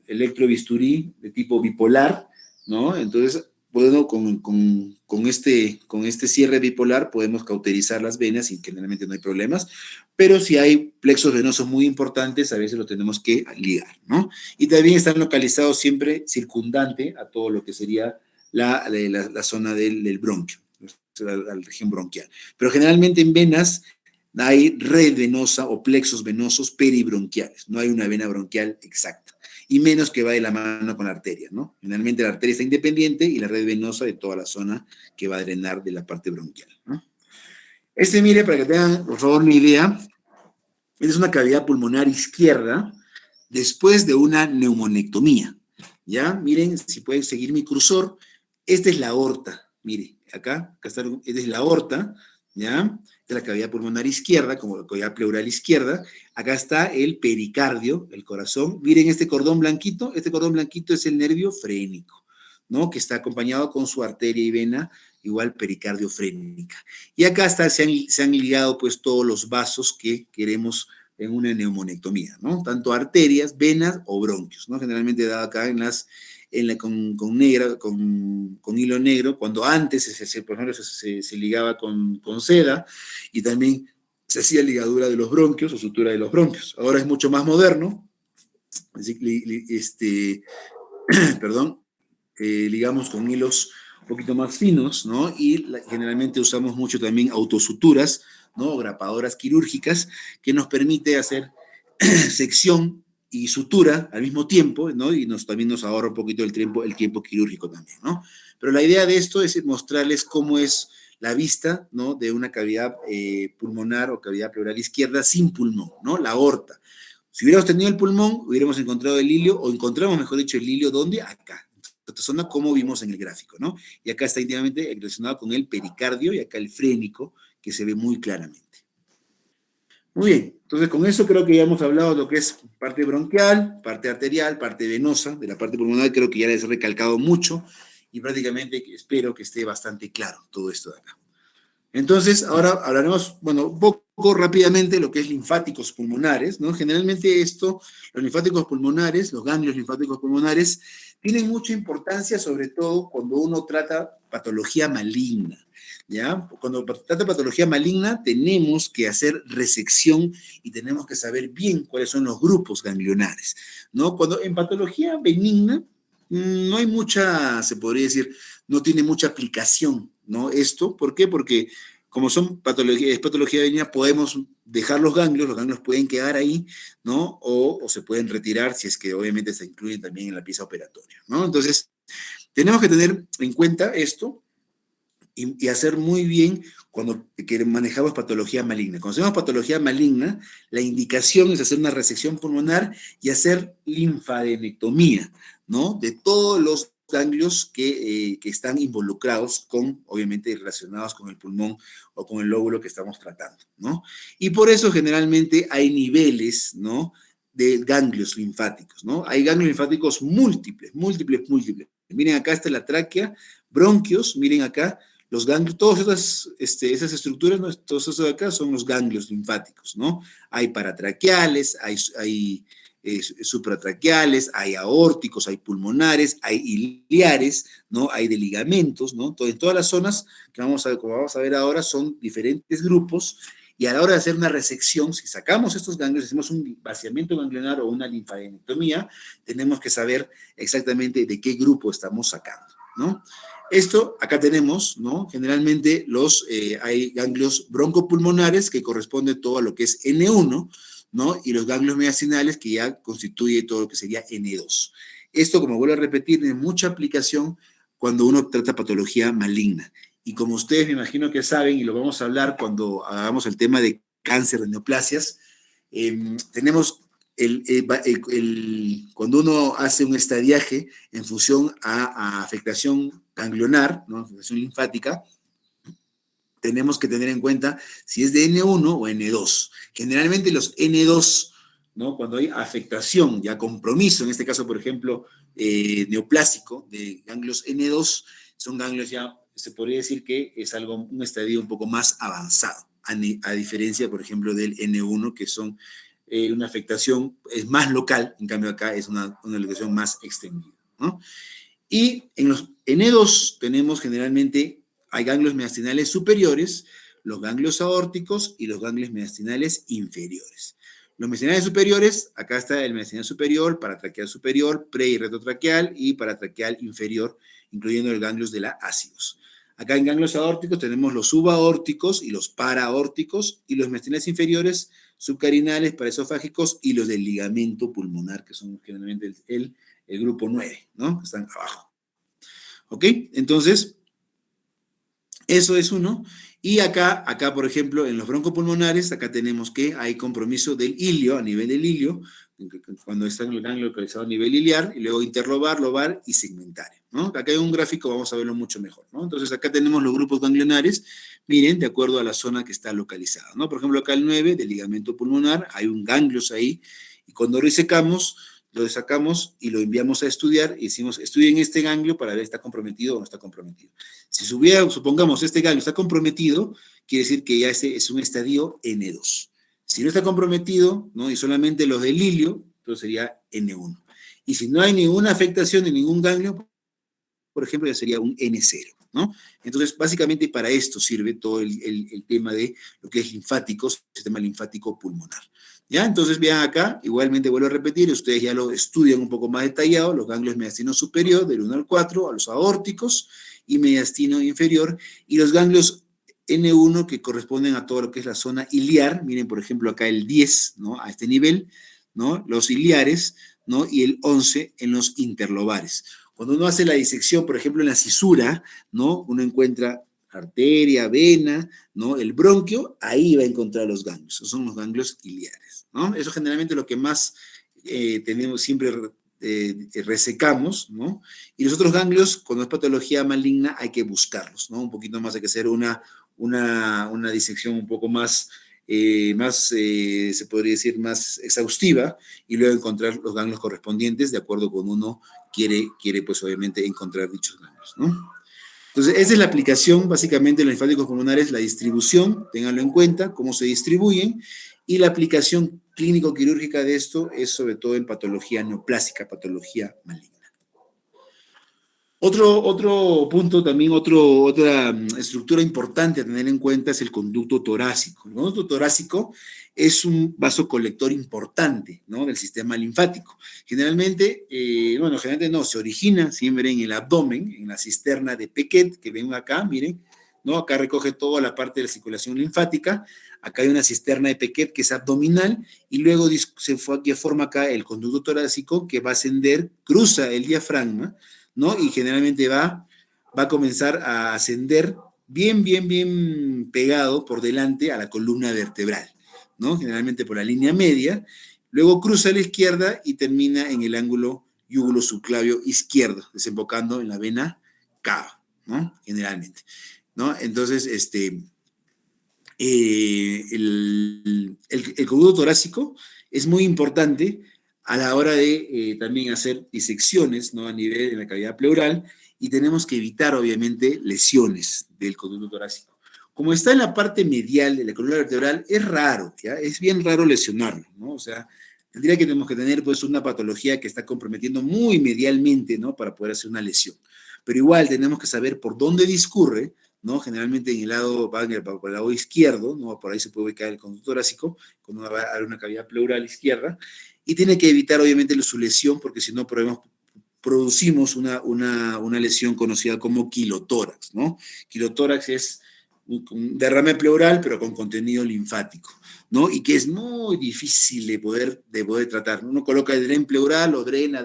electrobisturí de tipo bipolar, ¿no? Entonces, bueno, con este cierre bipolar podemos cauterizar las venas y generalmente no hay problemas, pero si hay plexos venosos muy importantes, a veces lo tenemos que ligar, ¿no? Y también están localizados siempre circundante a todo lo que sería la zona del bronquio, la región bronquial. Pero generalmente en venas hay red venosa o plexos venosos peribronquiales, no hay una vena bronquial exacta, y menos que va de la mano con la arteria, ¿no? Generalmente la arteria está independiente y la red venosa de toda la zona que va a drenar de la parte bronquial, ¿no? Mire, para que tengan, por favor, una idea, es una cavidad pulmonar izquierda después de una neumonectomía. ¿Ya? Miren, si pueden seguir mi cursor, esta es la aorta. Mire, acá está, esta es la aorta, ¿ya? Esta es la cavidad pulmonar izquierda, como la cavidad pleural izquierda. Acá está el pericardio, el corazón. Miren este cordón blanquito es el nervio frénico, ¿no? Que está acompañado con su arteria y vena, igual pericardio frénica. Y acá se han ligado pues todos los vasos que queremos en una neumonectomía, ¿no? Tanto arterias, venas o bronquios, ¿no? Generalmente dado acá con hilo negro, cuando antes, por ejemplo, se ligaba con seda y también se hacía ligadura de los bronquios o sutura de los bronquios. Ahora es mucho más moderno, perdón, ligamos con hilos un poquito más finos, ¿no? Y generalmente usamos mucho también autosuturas, ¿no? O grapadoras quirúrgicas, que nos permite hacer sección y sutura al mismo tiempo, ¿no? Y también nos ahorra un poquito el tiempo quirúrgico también, ¿no? Pero la idea de esto es mostrarles cómo es la vista, ¿no? De una cavidad pulmonar o cavidad pleural izquierda sin pulmón, ¿no? La aorta. Si hubiéramos tenido el pulmón, hubiéramos encontrado el hilio, o encontramos, mejor dicho, el hilio, ¿dónde? Acá. Esta zona, como vimos en el gráfico, ¿no? Y acá está íntimamente relacionado con el pericardio y acá el frénico, que se ve muy claramente. Muy bien, entonces con eso creo que ya hemos hablado de lo que es parte bronquial, parte arterial, parte venosa, de la parte pulmonar creo que ya les he recalcado mucho y prácticamente espero que esté bastante claro todo esto de acá. Entonces, ahora hablaremos, bueno, un poco rápidamente de lo que es linfáticos pulmonares, ¿no? Generalmente los linfáticos pulmonares, los ganglios linfáticos pulmonares, tienen mucha importancia, sobre todo cuando uno trata patología maligna, ¿ya? Cuando trata patología maligna, tenemos que hacer resección y tenemos que saber bien cuáles son los grupos ganglionares, ¿no? Cuando en patología benigna, no hay mucha, se podría decir, no tiene mucha aplicación, ¿no? Esto, ¿por qué? Porque como son patología, es patología benigna, podemos dejar los ganglios pueden quedar ahí, ¿no? O se pueden retirar si es que obviamente se incluyen también en la pieza operatoria, ¿no? Entonces, tenemos que tener en cuenta esto y hacer muy bien cuando manejamos patología maligna. Cuando hacemos patología maligna, la indicación es hacer una resección pulmonar y hacer linfadenectomía, ¿no? De todos los ganglios que están involucrados con, obviamente, relacionados con el pulmón o con el lóbulo que estamos tratando, ¿no? Y por eso generalmente hay niveles, ¿no? De ganglios linfáticos, ¿no? Hay ganglios linfáticos múltiples. Miren, acá está la tráquea, bronquios, miren acá, los ganglios, todas esas estructuras, ¿no? Todos esos de acá son los ganglios linfáticos, ¿no? Hay paratraqueales, hay supratraqueales, hay aórticos, hay pulmonares, hay iliares, ¿no? Hay de ligamentos, ¿no? En todas las zonas que como vamos a ver ahora, son diferentes grupos, y a la hora de hacer una resección, si sacamos estos ganglios, hacemos un vaciamiento ganglionar o una linfadenectomía, tenemos que saber exactamente de qué grupo estamos sacando, ¿no? Esto, acá tenemos, ¿no? Generalmente hay ganglios broncopulmonares que corresponde todo a lo que es N1, ¿no? Y los ganglios mediastinales que ya constituye todo lo que sería N2. Esto, como vuelvo a repetir, tiene mucha aplicación cuando uno trata patología maligna. Y como ustedes me imagino que saben, y lo vamos a hablar cuando hagamos el tema de cáncer de neoplasias, tenemos cuando uno hace un estadiaje en función a afectación ganglionar, ¿no? Afectación linfática, tenemos que tener en cuenta si es de N1 o N2. Generalmente los N2, ¿no? Cuando hay afectación, ya compromiso, en este caso, por ejemplo, neoplásico de ganglios N2, son ganglios ya, se podría decir que es un estadio un poco más avanzado, a diferencia, por ejemplo, del N1, que son una afectación es más local, en cambio acá es una afectación más extendida, ¿no? Y en los N2 tenemos generalmente, hay ganglios mediastinales superiores, los ganglios aórticos y los ganglios mediastinales inferiores. Los mediastinales superiores, acá está el mediastinal superior, paratraqueal superior, pre y retrotraqueal y paratraqueal inferior, incluyendo los ganglios de la ácidos. Acá en ganglios aórticos tenemos los subaórticos y los paraórticos, y los mediastinales inferiores, subcarinales, paraesofágicos y los del ligamento pulmonar, que son generalmente el grupo 9, ¿no? Que están abajo. ¿Ok? Entonces, eso es uno. Y acá, por ejemplo, en los broncopulmonares, acá tenemos que hay compromiso del ilio, a nivel del ilio, cuando está en el ganglio localizado a nivel iliar, y luego interlobar, lobar y segmentario, ¿no? Acá hay un gráfico, vamos a verlo mucho mejor, ¿no? Entonces, acá tenemos los grupos ganglionares, miren, de acuerdo a la zona que está localizada, ¿no? Por ejemplo, acá el 9 del ligamento pulmonar, hay un ganglios ahí, y cuando resecamos, lo sacamos y lo enviamos a estudiar, y decimos, estudien este ganglio para ver si está comprometido o no está comprometido. Si supongamos, este ganglio está comprometido, quiere decir que ya ese es un estadio N2. Si no está comprometido, ¿no? Y solamente los del ilio, entonces sería N1. Y si no hay ninguna afectación de ningún ganglio, por ejemplo, ya sería un N0, ¿no? Entonces, básicamente para esto sirve todo el tema de lo que es linfáticos, sistema linfático pulmonar. ¿Ya? Entonces, vean acá, igualmente vuelvo a repetir, ustedes ya lo estudian un poco más detallado, los ganglios mediastino superior, del 1 al 4, a los aórticos, y mediastino inferior, y los ganglios N1 que corresponden a todo lo que es la zona iliar, miren por ejemplo acá el 10, ¿no? A este nivel, ¿no? Los iliares, ¿no? Y el 11 en los interlobares. Cuando uno hace la disección, por ejemplo, en la cisura, ¿no? Uno encuentra arteria, vena, ¿no? El bronquio, ahí va a encontrar los ganglios. Esos son los ganglios iliares, ¿no? Eso generalmente es lo que más tenemos siempre resecamos, ¿no? Y los otros ganglios, cuando es patología maligna, hay que buscarlos, ¿no? Un poquito más, hay que hacer una disección un poco más, se podría decir, más exhaustiva, y luego encontrar los ganglios correspondientes de acuerdo con uno quiere pues obviamente encontrar dichos ganglios, ¿no? Entonces, esa es la aplicación básicamente de los linfáticos pulmonares, la distribución, ténganlo en cuenta, cómo se distribuyen, y la aplicación clínico-quirúrgica de esto es sobre todo en patología neoplásica, patología maligna. Otro punto también, otra estructura importante a tener en cuenta es el conducto torácico. El conducto torácico es un vasocolector importante, ¿no? Del sistema linfático. Generalmente no, se origina siempre en el abdomen, en la cisterna de Pequet, que ven acá, miren, ¿no? Acá recoge toda la parte de la circulación linfática, acá hay una cisterna de Pequet que es abdominal, y luego forma acá el conducto torácico que va a ascender, cruza el diafragma, ¿no? Y generalmente va a comenzar a ascender bien pegado por delante a la columna vertebral, ¿no? Generalmente por la línea media, luego cruza a la izquierda y termina en el ángulo yúgulo subclavio izquierdo, desembocando en la vena cava, ¿no? Generalmente, ¿no? Entonces, el conducto torácico es muy importante a la hora de también hacer disecciones, ¿no? A nivel de la cavidad pleural, y tenemos que evitar, obviamente, lesiones del conducto torácico. Como está en la parte medial de la columna vertebral, es raro, ¿ya? Es bien raro lesionarlo, ¿no? O sea, tendría que tenemos que tener, pues, una patología que está comprometiendo muy medialmente, ¿no? Para poder hacer una lesión. Pero igual tenemos que saber por dónde discurre, ¿no? Generalmente en el lado, por el lado izquierdo, ¿no? Por ahí se puede ubicar el conducto torácico, cuando va a haber una cavidad pleural izquierda, y tiene que evitar, obviamente, su lesión, porque si no, producimos una lesión conocida como quilotórax, ¿no? Quilotórax es un derrame pleural, pero con contenido linfático, ¿no? Y que es muy difícil de poder tratar. Uno coloca el dren pleural o drena,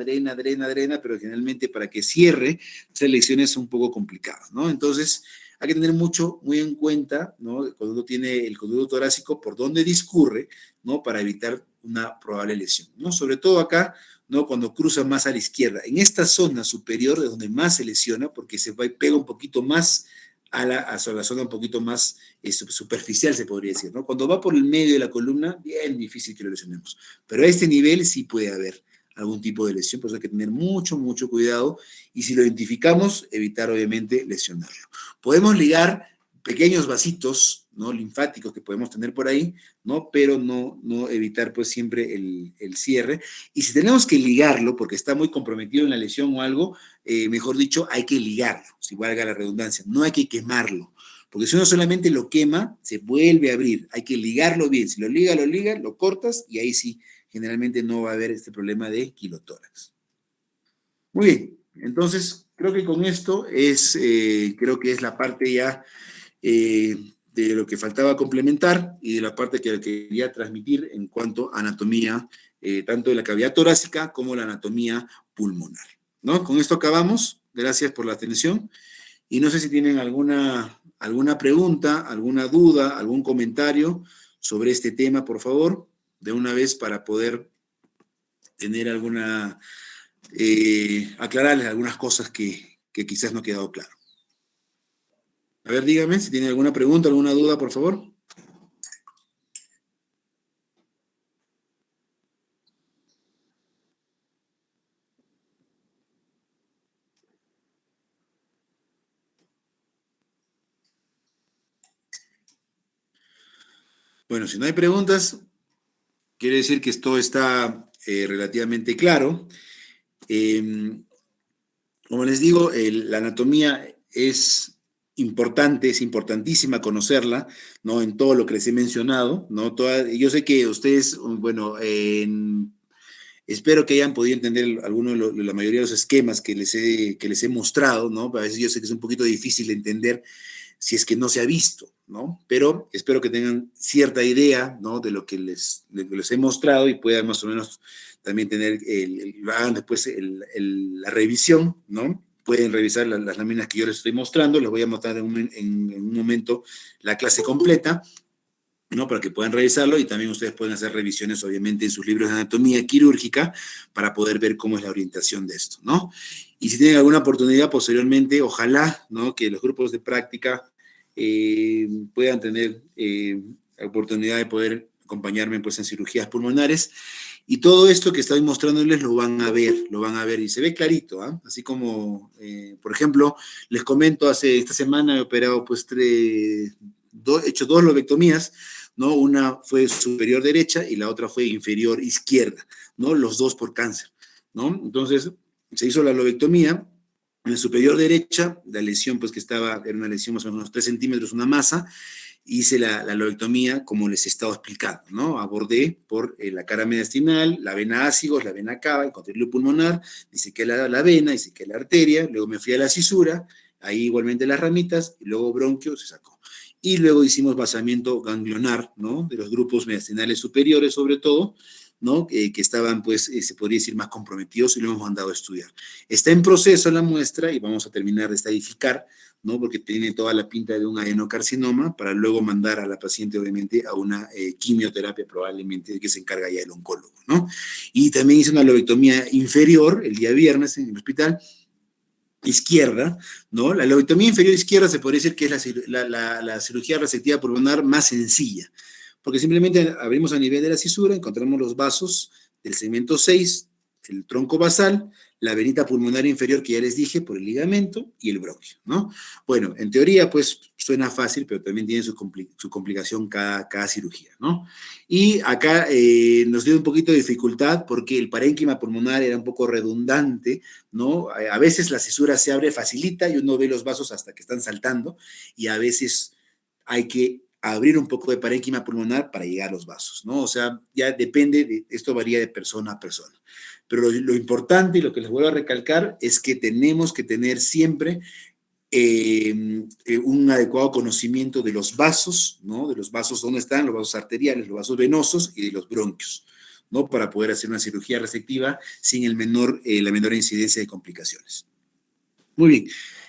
pero generalmente para que cierre, esas lesiones son un poco complicadas, ¿no? Entonces, hay que tener muy en cuenta, ¿no? Cuando uno tiene el conducto torácico, por dónde discurre, ¿no? Para evitar una probable lesión, ¿no? Sobre todo acá, ¿no? Cuando cruza más a la izquierda. En esta zona superior es donde más se lesiona, porque se va y pega un poquito más a la zona un poquito más superficial, se podría decir, ¿no? Cuando va por el medio de la columna, bien difícil que lo lesionemos. Pero a este nivel sí puede haber algún tipo de lesión, por eso hay que tener mucho cuidado, y si lo identificamos, evitar obviamente lesionarlo. Podemos ligar pequeños vasitos, ¿no? Linfáticos que podemos tener por ahí, ¿no? Pero no evitar pues siempre el cierre. Y si tenemos que ligarlo, porque está muy comprometido en la lesión o algo, mejor dicho, hay que ligarlo, si valga la redundancia. No hay que quemarlo, porque si uno solamente lo quema, se vuelve a abrir. Hay que ligarlo bien. Si lo liga, lo cortas y ahí sí, generalmente no va a haber este problema de quilotórax. Muy bien, entonces creo que con esto creo que es la parte ya de lo que faltaba complementar y de la parte que quería transmitir en cuanto a anatomía, tanto de la cavidad torácica como la anatomía pulmonar, ¿no? Con esto acabamos. Gracias por la atención y no sé si tienen alguna pregunta, alguna duda, algún comentario sobre este tema, por favor, de una vez para poder tener aclararles algunas cosas que quizás no ha quedado claro. A ver, dígame si tiene alguna pregunta, alguna duda, por favor. Bueno, si no hay preguntas, quiere decir que esto está relativamente claro. Como les digo, la anatomía es importante, es importantísima conocerla, ¿no? En todo lo que les he mencionado, ¿no? Yo sé que ustedes, bueno, espero que hayan podido entender la mayoría de los esquemas que les he mostrado, ¿no? A veces yo sé que es un poquito difícil de entender si es que no se ha visto, ¿no? Pero espero que tengan cierta idea, ¿no? De lo que les he mostrado y puedan más o menos también tener, hagan después la revisión, ¿no? Pueden revisar las láminas que yo les estoy mostrando, les voy a mostrar en un momento la clase completa, ¿no? Para que puedan revisarlo y también ustedes pueden hacer revisiones, obviamente, en sus libros de anatomía quirúrgica para poder ver cómo es la orientación de esto, ¿no? Y si tienen alguna oportunidad posteriormente, ojalá, ¿no? Que los grupos de práctica puedan tener la oportunidad de poder acompañarme pues, en cirugías pulmonares. Y todo esto que estoy mostrándoles lo van a ver y se ve clarito, ¿eh? Así como, por ejemplo, les comento, esta semana he operado pues he hecho 2 lobectomías, ¿no? Una fue superior derecha y la otra fue inferior izquierda, ¿no? Los 2 por cáncer, ¿no? Entonces, se hizo la lobectomía. En la superior derecha, la lesión pues que era una lesión más o menos unos 3 centímetros, una masa. Hice la lobectomía como les he estado explicando, ¿no? Abordé por la cara mediastinal, la vena ácigos, la vena cava, el condilo pulmonar, disequé la vena, disequé la arteria, luego me fui a la cisura, ahí igualmente las ramitas, y luego bronquio se sacó. Y luego hicimos vaciamiento ganglionar, ¿no? De los grupos mediastinales superiores, sobre todo, ¿no? Que estaban, pues, se podría decir, más comprometidos y lo hemos mandado a estudiar. Está en proceso la muestra y vamos a terminar de estadificar, ¿no? Porque tiene toda la pinta de un adenocarcinoma para luego mandar a la paciente, obviamente, a una quimioterapia probablemente de que se encarga ya el oncólogo, ¿no? Y también hice una lobectomía inferior el día viernes en el hospital izquierda, ¿no? La lobectomía inferior izquierda se podría decir que es la cirugía resectiva pulmonar más sencilla, porque simplemente abrimos a nivel de la cisura, encontramos los vasos del segmento 6, el tronco basal, la venita pulmonar inferior que ya les dije por el ligamento y el bronquio, ¿no? Bueno, en teoría pues suena fácil, pero también tiene su complicación cada cirugía, ¿no? Y acá nos dio un poquito de dificultad porque el parénquima pulmonar era un poco redundante, ¿no? A veces la cisura se abre facilita y uno ve los vasos hasta que están saltando y a veces hay que abrir un poco de parénquima pulmonar para llegar a los vasos, ¿no? O sea, ya depende, esto varía de persona a persona. Pero lo importante y lo que les vuelvo a recalcar es que tenemos que tener siempre un adecuado conocimiento de los vasos, ¿no? De los vasos, ¿dónde están? Los vasos arteriales, los vasos venosos y de los bronquios, ¿no? Para poder hacer una cirugía resectiva sin la menor incidencia de complicaciones. Muy bien.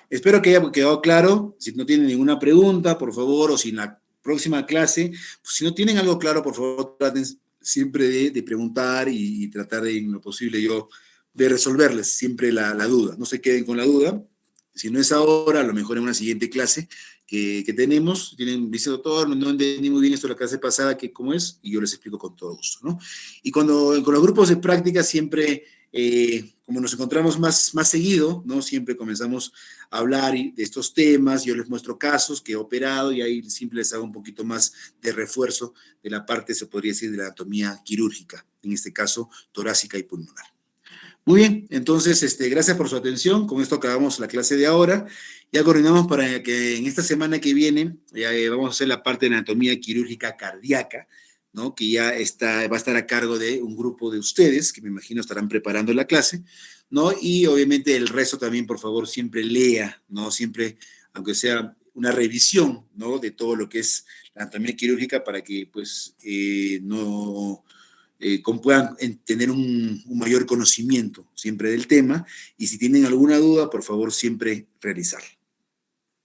Espero que haya quedado claro. Si no tienen ninguna pregunta, por favor, o si en la próxima clase, pues, si no tienen algo claro, por favor, traten siempre de preguntar y tratar de, en lo posible, de resolverles siempre la duda. No se queden con la duda. Si no es ahora, a lo mejor en una siguiente clase que tenemos, dice doctor, no entendí muy bien esto de la clase pasada, que cómo es, y yo les explico con todo gusto, ¿no? Y con los grupos de práctica siempre, como nos encontramos más seguido, ¿no? Siempre comenzamos a hablar de estos temas, yo les muestro casos que he operado y ahí siempre les hago un poquito más de refuerzo de la parte, se podría decir, de la anatomía quirúrgica, en este caso torácica y pulmonar. Muy bien, entonces, gracias por su atención. Con esto acabamos la clase de ahora. Ya coordinamos para que en esta semana que viene vamos a hacer la parte de anatomía quirúrgica cardíaca, ¿no? Que ya va a estar a cargo de un grupo de ustedes, que me imagino estarán preparando la clase, ¿no? Y obviamente el resto también, por favor, siempre lea, ¿no? Siempre, aunque sea una revisión, ¿no? De todo lo que es la anatomía quirúrgica para que, pues, no puedan tener un mayor conocimiento siempre del tema, y si tienen alguna duda, por favor, siempre realizarla.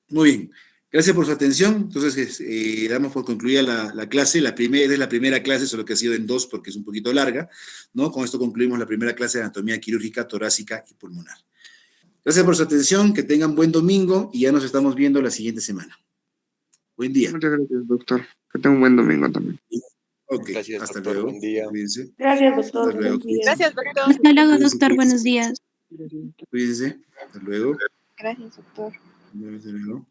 Muy bien, gracias por su atención. Entonces, damos por concluida la clase. Es la primera clase, solo que ha sido en 2 porque es un poquito larga, ¿no? Con esto concluimos la primera clase de anatomía quirúrgica torácica y pulmonar. Gracias por su atención, que tengan buen domingo y ya nos estamos viendo la siguiente semana. Buen día. Muchas gracias, doctor. Que tenga un buen domingo también. Ok, Gracias, hasta doctor. luego. Buen día. Cuídense. Gracias, doctor. Hasta luego. Buen día. Gracias, doctor. Hasta luego, Cuídense, doctor. Buenos cuídense. días. Cuídense. Hasta luego. Gracias, doctor. Hasta luego.